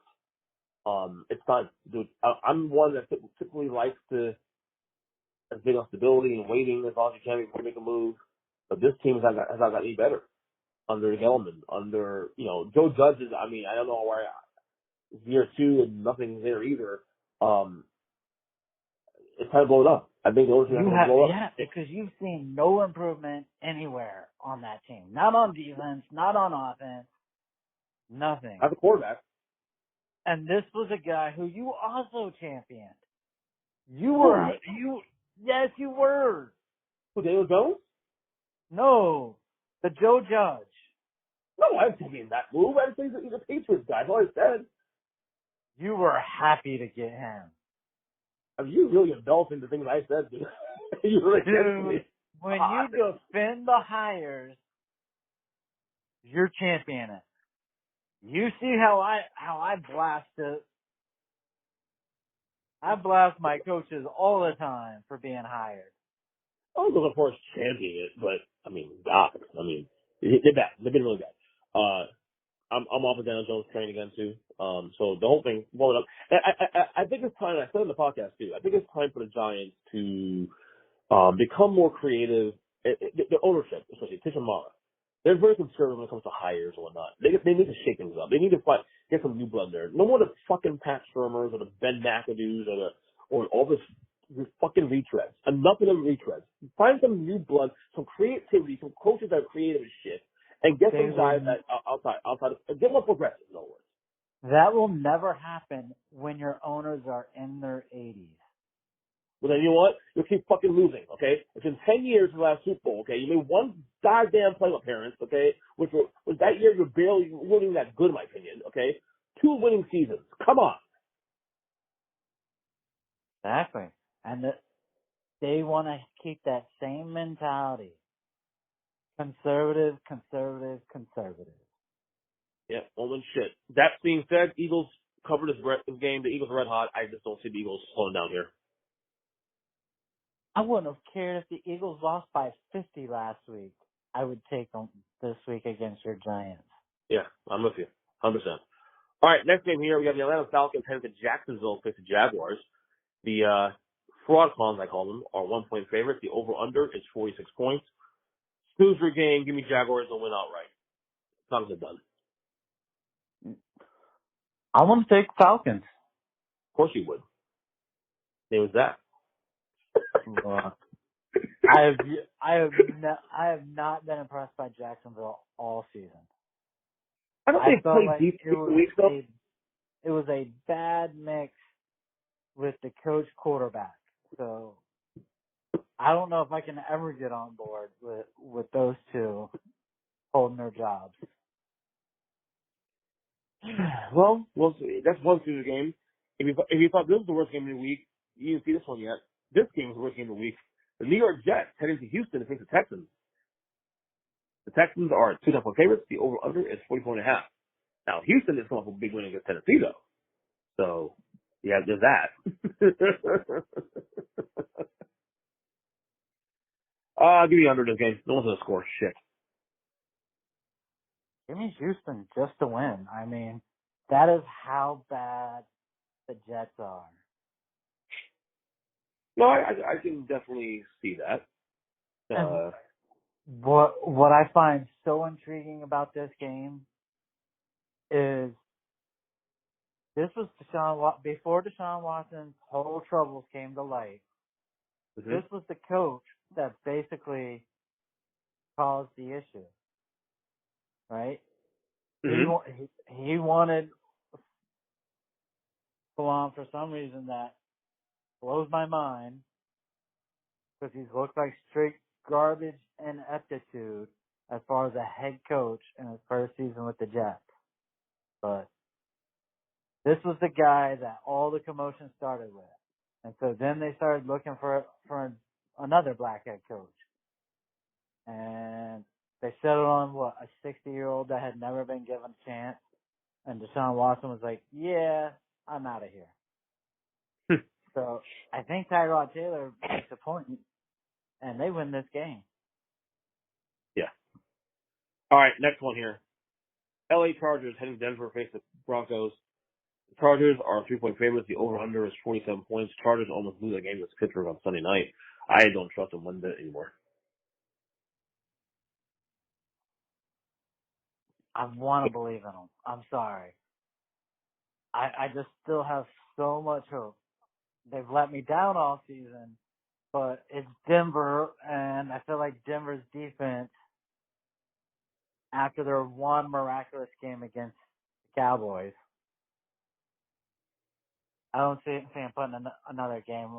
it's time, dude. I'm one that typically likes to big on stability and waiting as long as you can before you make a move. But this team has not gotten any better under Gelman, under Joe Judge is. I mean, I don't know why year 2 and nothing's there either. It's time to blow it up. I think the only thing I can blow up. Yeah, because you've seen no improvement anywhere on that team. Not on defense, not on offense, nothing. As a quarterback. And this was a guy who you also championed. Yes, you were. Who, Daniel Jones? No, the Joe Judge. No, I didn't mean that move. I didn't say he's a Patriots guy. That's all I said. You were happy to get him. I mean, you really indulged in the things I said, dude. You really Dude, when you defend the hires, you're championing. You see how I blast it. I blast my coaches all the time for being hired. I was looking for his championing it, but I mean, God, they're bad. They've been really bad. I'm off of Daniel Jones' train again too. So the whole thing blowing up. I think it's time. I said in the podcast too. I think it's time for the Giants to become more creative. The ownership, especially Tish and Mara, they're very conservative when it comes to hires and whatnot. They need to shake things up. They need to get some new blood there. No more the fucking Pat Shermers or the Ben McAdoo's or all this fucking retreads. Enough of them retreads. Find some new blood, some creativity, some coaches that are creative as shit, and get some guys that outside of, get more progressive, in other words. That will never happen when your owners are in their 80s. Well, then you know what? You'll keep fucking losing, okay? It's been 10 years since the last Super Bowl, okay? You made one goddamn playoff appearance, okay? Which was that year you weren't even that good, in my opinion, okay? 2 winning seasons. Come on. Exactly. And they want to keep that same mentality. Conservative. Yeah, woman shit. That being said, Eagles covered this game. The Eagles are red hot. I just don't see the Eagles slowing down here. I wouldn't have cared if the Eagles lost by 50 last week. I would take them this week against your Giants. Yeah, I'm with you. 100%. All right, next game here, we got the Atlanta Falcons headed to Jacksonville to face the Jaguars. The fraud cons, I call them, are 1-point favorites. The over-under is 46 points. Snoozer game, give me Jaguars to win outright. Falcons are done. I want to take Falcons. Of course you would. Name was that. I have not been impressed by Jacksonville all season. I don't think felt they like played it was it was a bad mix with the coach quarterback. So I don't know if I can ever get on board with those two holding their jobs. Well, that's one through the game. If you thought this was the worst game of the week, you didn't see this one yet. This game was the worst game of the week. The New York Jets heading to Houston to face the Texans. The Texans are 2.5 favorites. The over-under is 44.5. Now, Houston is coming off a big win against Tennessee, though. So, yeah, there's that. Give me under this game. No one's going to score shit. Give me Houston just to win. I mean, that is how bad the Jets are. No, I can definitely see that. What I find so intriguing about this game is this was before Deshaun Watson's whole troubles came to light. Mm-hmm. This was the coach that basically caused the issue, right? Mm-hmm. He wanted Salon for some reason that blows my mind because he's looked like straight garbage and ineptitude as far as a head coach in his first season with the Jets. But this was the guy that all the commotion started with. And so then they started looking for another black head coach. And they settled on, a 60-year-old that had never been given a chance. And Deshaun Watson was like, yeah, I'm out of here. So I think Tyrod Taylor makes a point, and they win this game. Yeah. All right, next one here. LA Chargers heading to Denver to face the Broncos. The Chargers are 3-point favorites. The over-under is 47 points. Chargers almost lose the game against Pittsburgh on Sunday night. I don't trust them one bit anymore. I want to believe in them. I'm sorry. I just still have so much hope. They've let me down all season, but it's Denver, and I feel like Denver's defense, after their one miraculous game against the Cowboys, I don't see them putting another game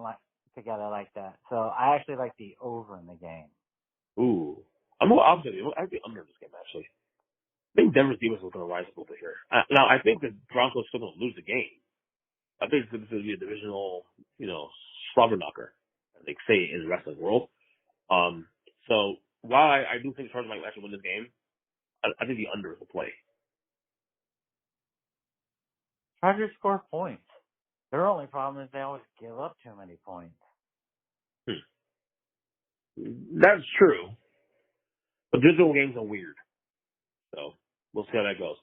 together like that. So I actually like the over in the game. Ooh. I'm a little opposite. I think under this game, actually. I think Denver's defense is going to rise a little bit here. Now, I think the Broncos still going to lose the game. I think this is going to be a divisional, slobber knocker, as they say in the wrestling world. So while I do think the Chargers might actually win this game, I think the under is the play. Chargers score points. Their only problem is they always give up too many points. That's true. But divisional games are weird. So we'll see how that goes.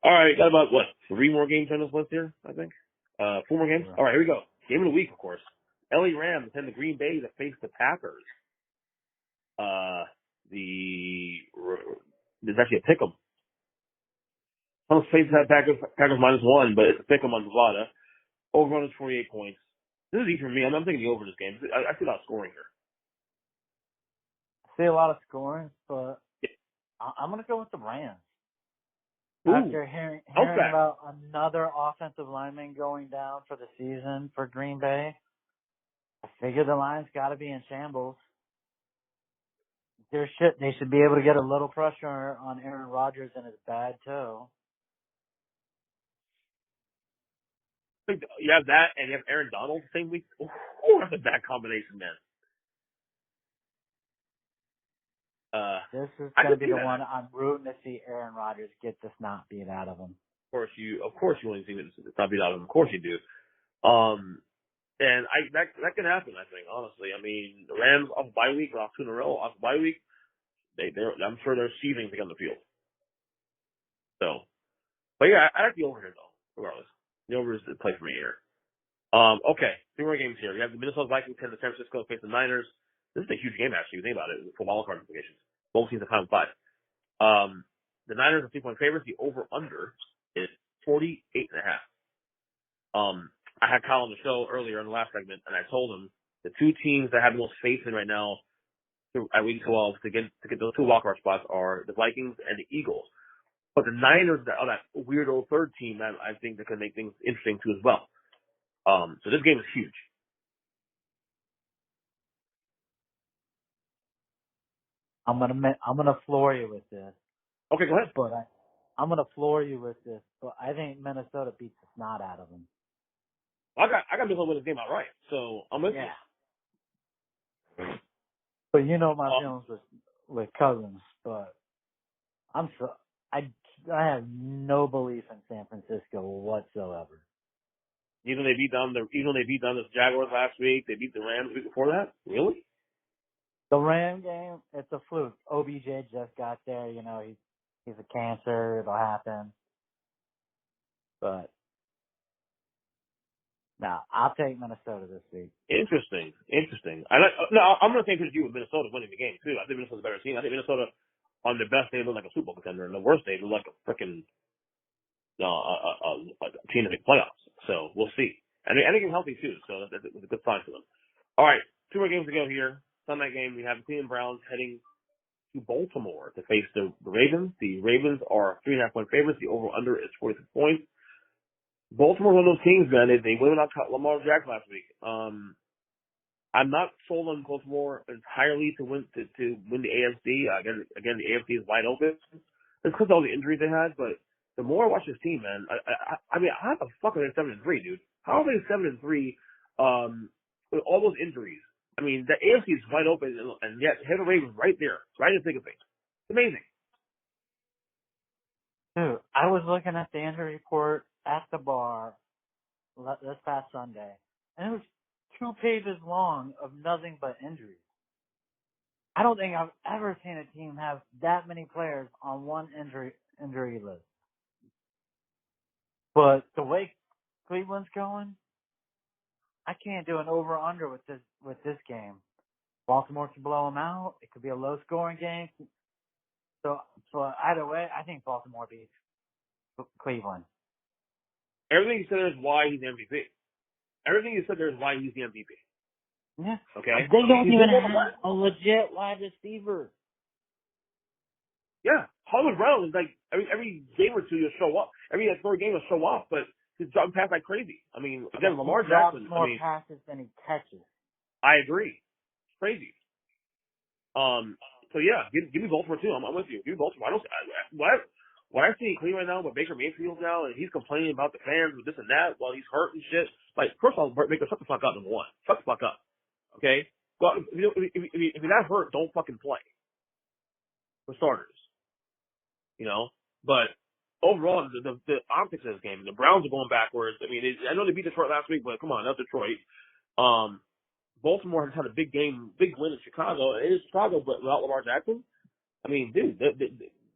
All right, got about, 3 more games on this list here, I think? 4 more games? All right, here we go. Game of the week, of course. LA Rams send the Green Bay to face the Packers. There's actually a pick'em. Some places have Packers -1, but it's a pick'em on Nevada. Over is 48 points. This is easy for me. I'm thinking the over this game. I see a lot of scoring here. I see a lot of scoring, but I'm going to go with the Rams. Ooh, after hearing about another offensive lineman going down for the season for Green Bay, I figure the line's got to be in shambles. They should be able to get a little pressure on Aaron Rodgers and his bad toe. You have that, and you have Aaron Donald the same week. Ooh, that's a bad combination, man. This is going to be the one I'm rooting to see Aaron Rodgers get the snot beat out of him. Of course you want to see the snot beat out of him. Of course you do. And that can happen, I think, honestly. I mean, the Rams off bye week, or off 2 in a row, off bye week, I'm sure they're seething to get on the field. So, but yeah, I like the over here, though, regardless. The over is the play for me here. Okay, 3 more games here. You have the Minnesota Vikings head to San Francisco to face the Niners. This is a huge game, actually, if you think about it, for wild card implications. Both teams are pound 5. The Niners are 3-point favorites. The over-under is 48.5. I had Kyle on the show earlier in the last segment, and I told him the two teams that have the most faith in right now at week 12 to get those two wildcard spots are the Vikings and the Eagles. But the Niners are that weird old third team that I think that can make things interesting too as well. So this game is huge. I'm gonna floor you with this. Okay, go ahead. But I'm gonna floor you with this. But I think Minnesota beats the snot out of them. I got Minnesota win this game outright. So I'm with you. But you know my feelings with Cousins. But I have no belief in San Francisco whatsoever. Even they beat down the Jaguars last week. They beat the Rams the week before that. Really? The Ram game, it's a fluke. OBJ just got there. You know, he's a cancer. It'll happen. But no, I'll take Minnesota this week. Interesting. I'm going to take you with Minnesota winning the game too. I think Minnesota's a better team. I think Minnesota on their best day look like a Super Bowl contender, and the worst day look like a freaking a team to make playoffs. So we'll see. And they're getting healthy too, so that's a good sign for them. All right, 2 more games to go here. Sunday game, we have the Cleveland Browns heading to Baltimore to face the Ravens. The Ravens are 3.5-point favorites. The over-under is 46 points. Baltimore's one of those teams, man. They went without Lamar Jackson last week. I'm not sold on Baltimore entirely to win the AFC. Again, the AFC is wide open. It's because of all the injuries they had, but the more I watch this team, man, I mean, how the fuck are they 7-3, dude? How are they 7-3 with all those injuries? I mean, the AFC is wide open, and yet the Ravens right there, right in the thick of things. It's amazing. Dude, I was looking at the injury report at the bar this past Sunday, and it was 2 pages long of nothing but injuries. I don't think I've ever seen a team have that many players on one injury list. But the way Cleveland's going, I can't do an over-under with this game. Baltimore can blow them out. It could be a low-scoring game. So either way, I think Baltimore beats Cleveland. Everything you said there is why he's the MVP. Everything you said there is why he's the MVP. Yeah. Okay? They don't even have a legit wide receiver. Yeah. Hollywood Brown is like, every game or two you'll show up. Every third game will show up, but he's dropping passes like crazy. I mean, again, Lamar Jackson. More passes than he catches. I agree. It's crazy. So yeah, give me Baltimore too. I'm with you. Give me Baltimore. What I see in Cleveland right now with Baker Mayfield now, and he's complaining about the fans with this and that while he's hurt and shit. Like, first of all, Baker, shut the fuck up, number one. Shut the fuck up. Okay? Well, if you're not hurt, don't fucking play. For starters. You know? But overall, the optics of this game, the Browns are going backwards. I mean, I know they beat Detroit last week, but come on, that's Detroit. Baltimore has had a big win in Chicago. It is Chicago, but without Lamar Jackson. I mean, dude, this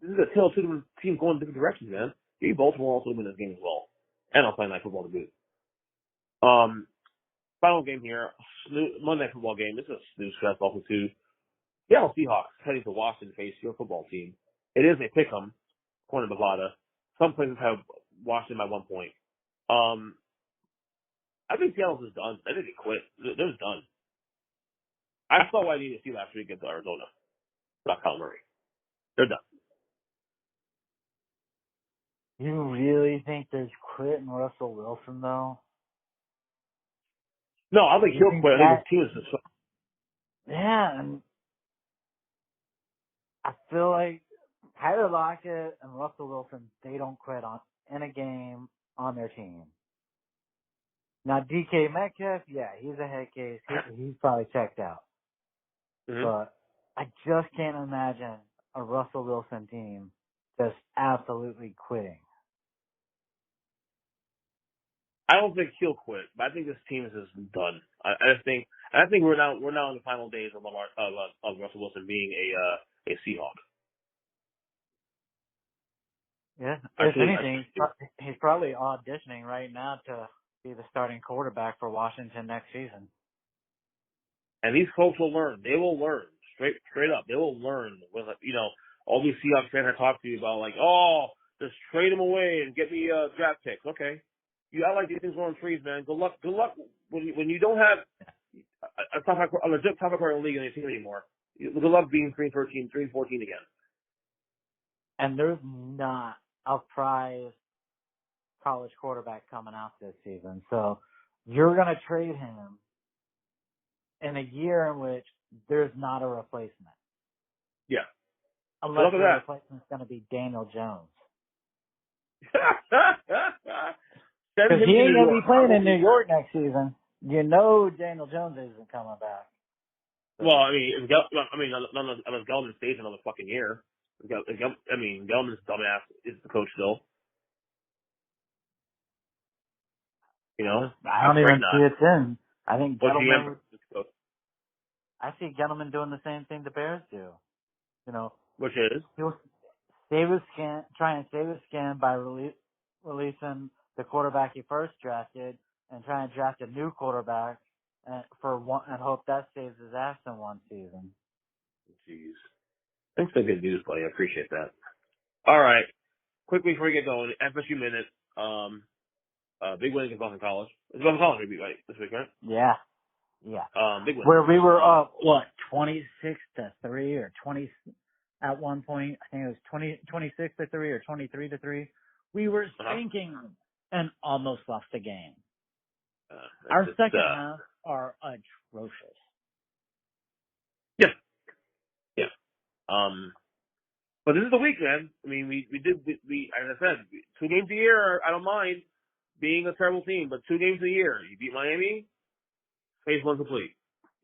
is a tale of two different teams going in different directions, man. Maybe Baltimore also win this game as well. And I'll play night football to boot. Final game here, Monday Night Football game. This is a snooze fest also too. Seattle Seahawks heading to Washington to face your football team. It is a pick'em, according to Bovada. Some places have Washington by 1 point. I think Seattle's just done. I think they quit. They're just done. I saw what I needed to see last week against Arizona. Not Kyle Murray. They're done. You really think there's quit in Russell Wilson, though? No, I think he'll quit. I think his team is just... Yeah, and I feel like Tyler Lockett and Russell Wilson, they don't quit in a game on their team. Now, DK Metcalf, yeah, he's a head case. He's probably checked out. Mm-hmm. But I just can't imagine a Russell Wilson team just absolutely quitting. I don't think he'll quit, but I think this team is just done. I think we're now in the final days of Russell Wilson being a Seahawk. Yeah, if anything, he's probably auditioning right now to be the starting quarterback for Washington next season. And these folks will learn. They will learn straight up. They will learn. You know, all these Seahawks fans I talk to you about, like, oh, just trade him away and get me draft picks. Okay, You act like these things grow on trees, man. Good luck when you don't have a legit top quarter in the league in your team anymore. Good luck being 3-13, 3-14 again. And there's not a prize college quarterback coming out this season. So you're going to trade him in a year in which there's not a replacement. Yeah. Unless the replacement's going to be Daniel Jones. Because he ain't going to be playing in New York next season. You know Daniel Jones isn't coming back. So. Well, I mean, unless Gelman stays another fucking year. Gelman's dumbass is the coach still. You know? I don't even see it then. I think Gettleman. I see Gettleman doing the same thing the Bears do. You know, which is he'll try and save his skin by releasing the quarterback he first drafted, and try and draft a new quarterback and hope that saves his ass in one season. Jeez, thanks for the good news, buddy. I appreciate that. All right, quickly before we get going, FSU minute. Big win against Boston College. It's Boston College maybe right this week, right? Yeah. Big win. Where we were up 26-3 or 20 at one point. I think it was 26-3 or 23-3. We were sinking and almost lost the game. Our second half are atrocious. Yeah. But this is the week, man. I mean, we as I said, 2 games a year. I don't mind being a terrible team, but 2 games a year. You beat Miami, phase 1 complete.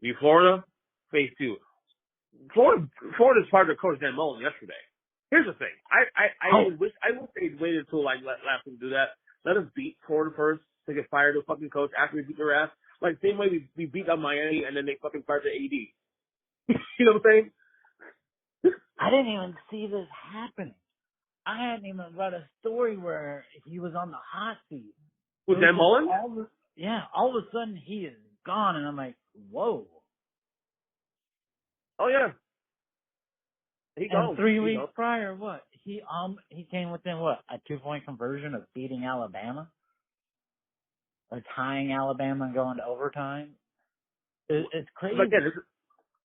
You beat Florida, phase 2. Florida's fired their coach Dan Mullen yesterday. Here's the thing. I wish they'd waited until like last week to do that. Let us beat Florida first to get fired to a fucking coach after we beat their ass. Like same way we beat up Miami and then they fucking fired the AD. You know what I'm saying? I didn't even see this happening. I hadn't even read a story where he was on the hot seat. With Dan Mullen? All of a sudden he is gone, and I'm like, whoa. Oh yeah. He goes. And 3 weeks prior, what? He came within what? A 2-point conversion of beating Alabama? Or tying Alabama and going to overtime? It's crazy. But again,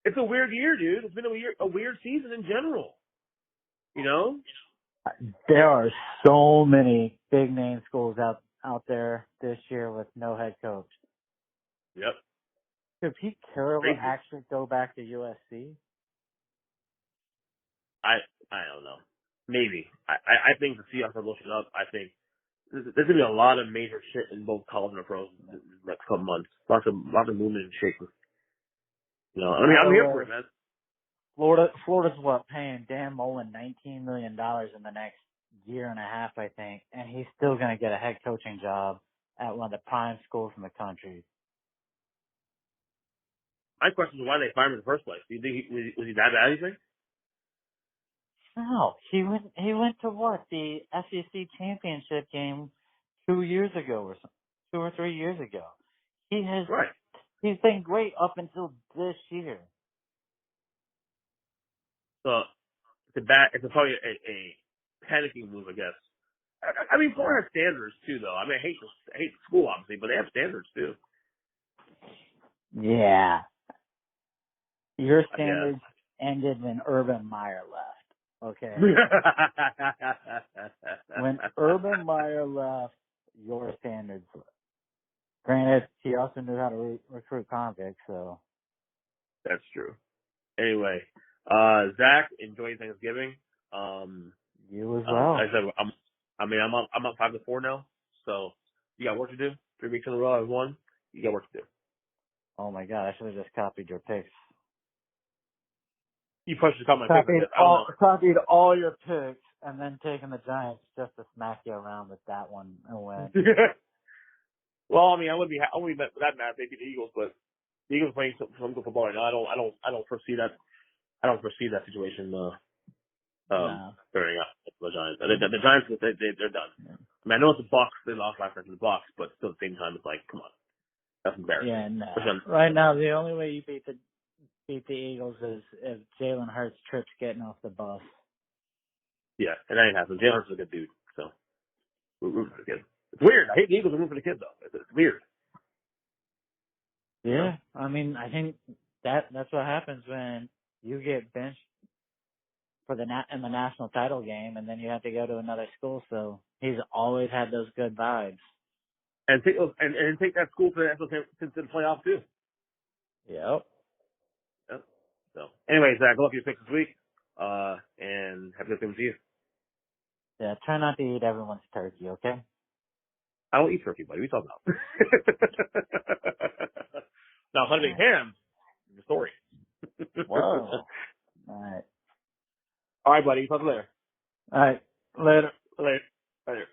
it's a weird year, dude. It's been a weird season in general. You know? There are so many big name schools out there this year with no head coach. Yep. Could Pete Carroll actually go back to USC? I don't know. Maybe. I think the Seahawks are looking up. I think there's going to be a lot of major shit in both college and the pros in the next couple months. Lots of movement and shaking. You know, I mean, I'm here for it, man. Florida's paying Dan Mullen $19 million in the next year and a half, I think, and he's still going to get a head coaching job at one of the prime schools in the country. My question is why they fired him in the first place. Do you think was he that bad, you think? No, he went to what? The SEC championship game 2 years ago or 2 or 3 years ago. He's been great up until this year. So it's probably a panicking move, I guess. I mean, Florida has standards too, though. I mean, I hate the school obviously, but they have standards too. Yeah. Your standards ended when Urban Meyer left. Okay. When Urban Meyer left, your standards left. Granted, he also knew how to recruit convicts, so. That's true. Anyway, Zach, enjoy Thanksgiving. You as well. Like I said, I'm up 5-4 now, so you got work to do. 3 weeks in a row, I've won. You got work to do. Oh my God, I should have just copied your picks. You probably should copy my picks. Copied all your picks and then taken the Giants just to smack you around with that one and win. Well, I mean, I wouldn't be that mad if they beat the Eagles, but the Eagles playing some good football right now. I don't foresee that. I don't foresee that situation turning up the Giants. The Giants, they're done. I mean, I know it's the Bucs. They lost last night to the Bucs, but still at the same time, it's like, come on, that's embarrassing. Yeah, no. Right now, the only way you beat the Eagles is if Jalen Hurts trips getting off the bus. Yeah, and that ain't happening. Jalen Hurts is a good dude, so we're good. It's weird. I hate the Eagles rooting for the kid though. It's weird. Yeah, I mean, I think that's what happens when you get benched for in the national title game, and then you have to go to another school. So he's always had those good vibes. And take that school to the playoff too. Yep. Yep. So anyway, Zach, good luck with your picks this week. And have a good thing to you. Yeah, try not to eat everyone's turkey, okay? I don't eat turkey, buddy. What are you talking about? Now, hunting ham, the story. Whoa. All right. All right, buddy. Talk later. All right. Later. Later. Later.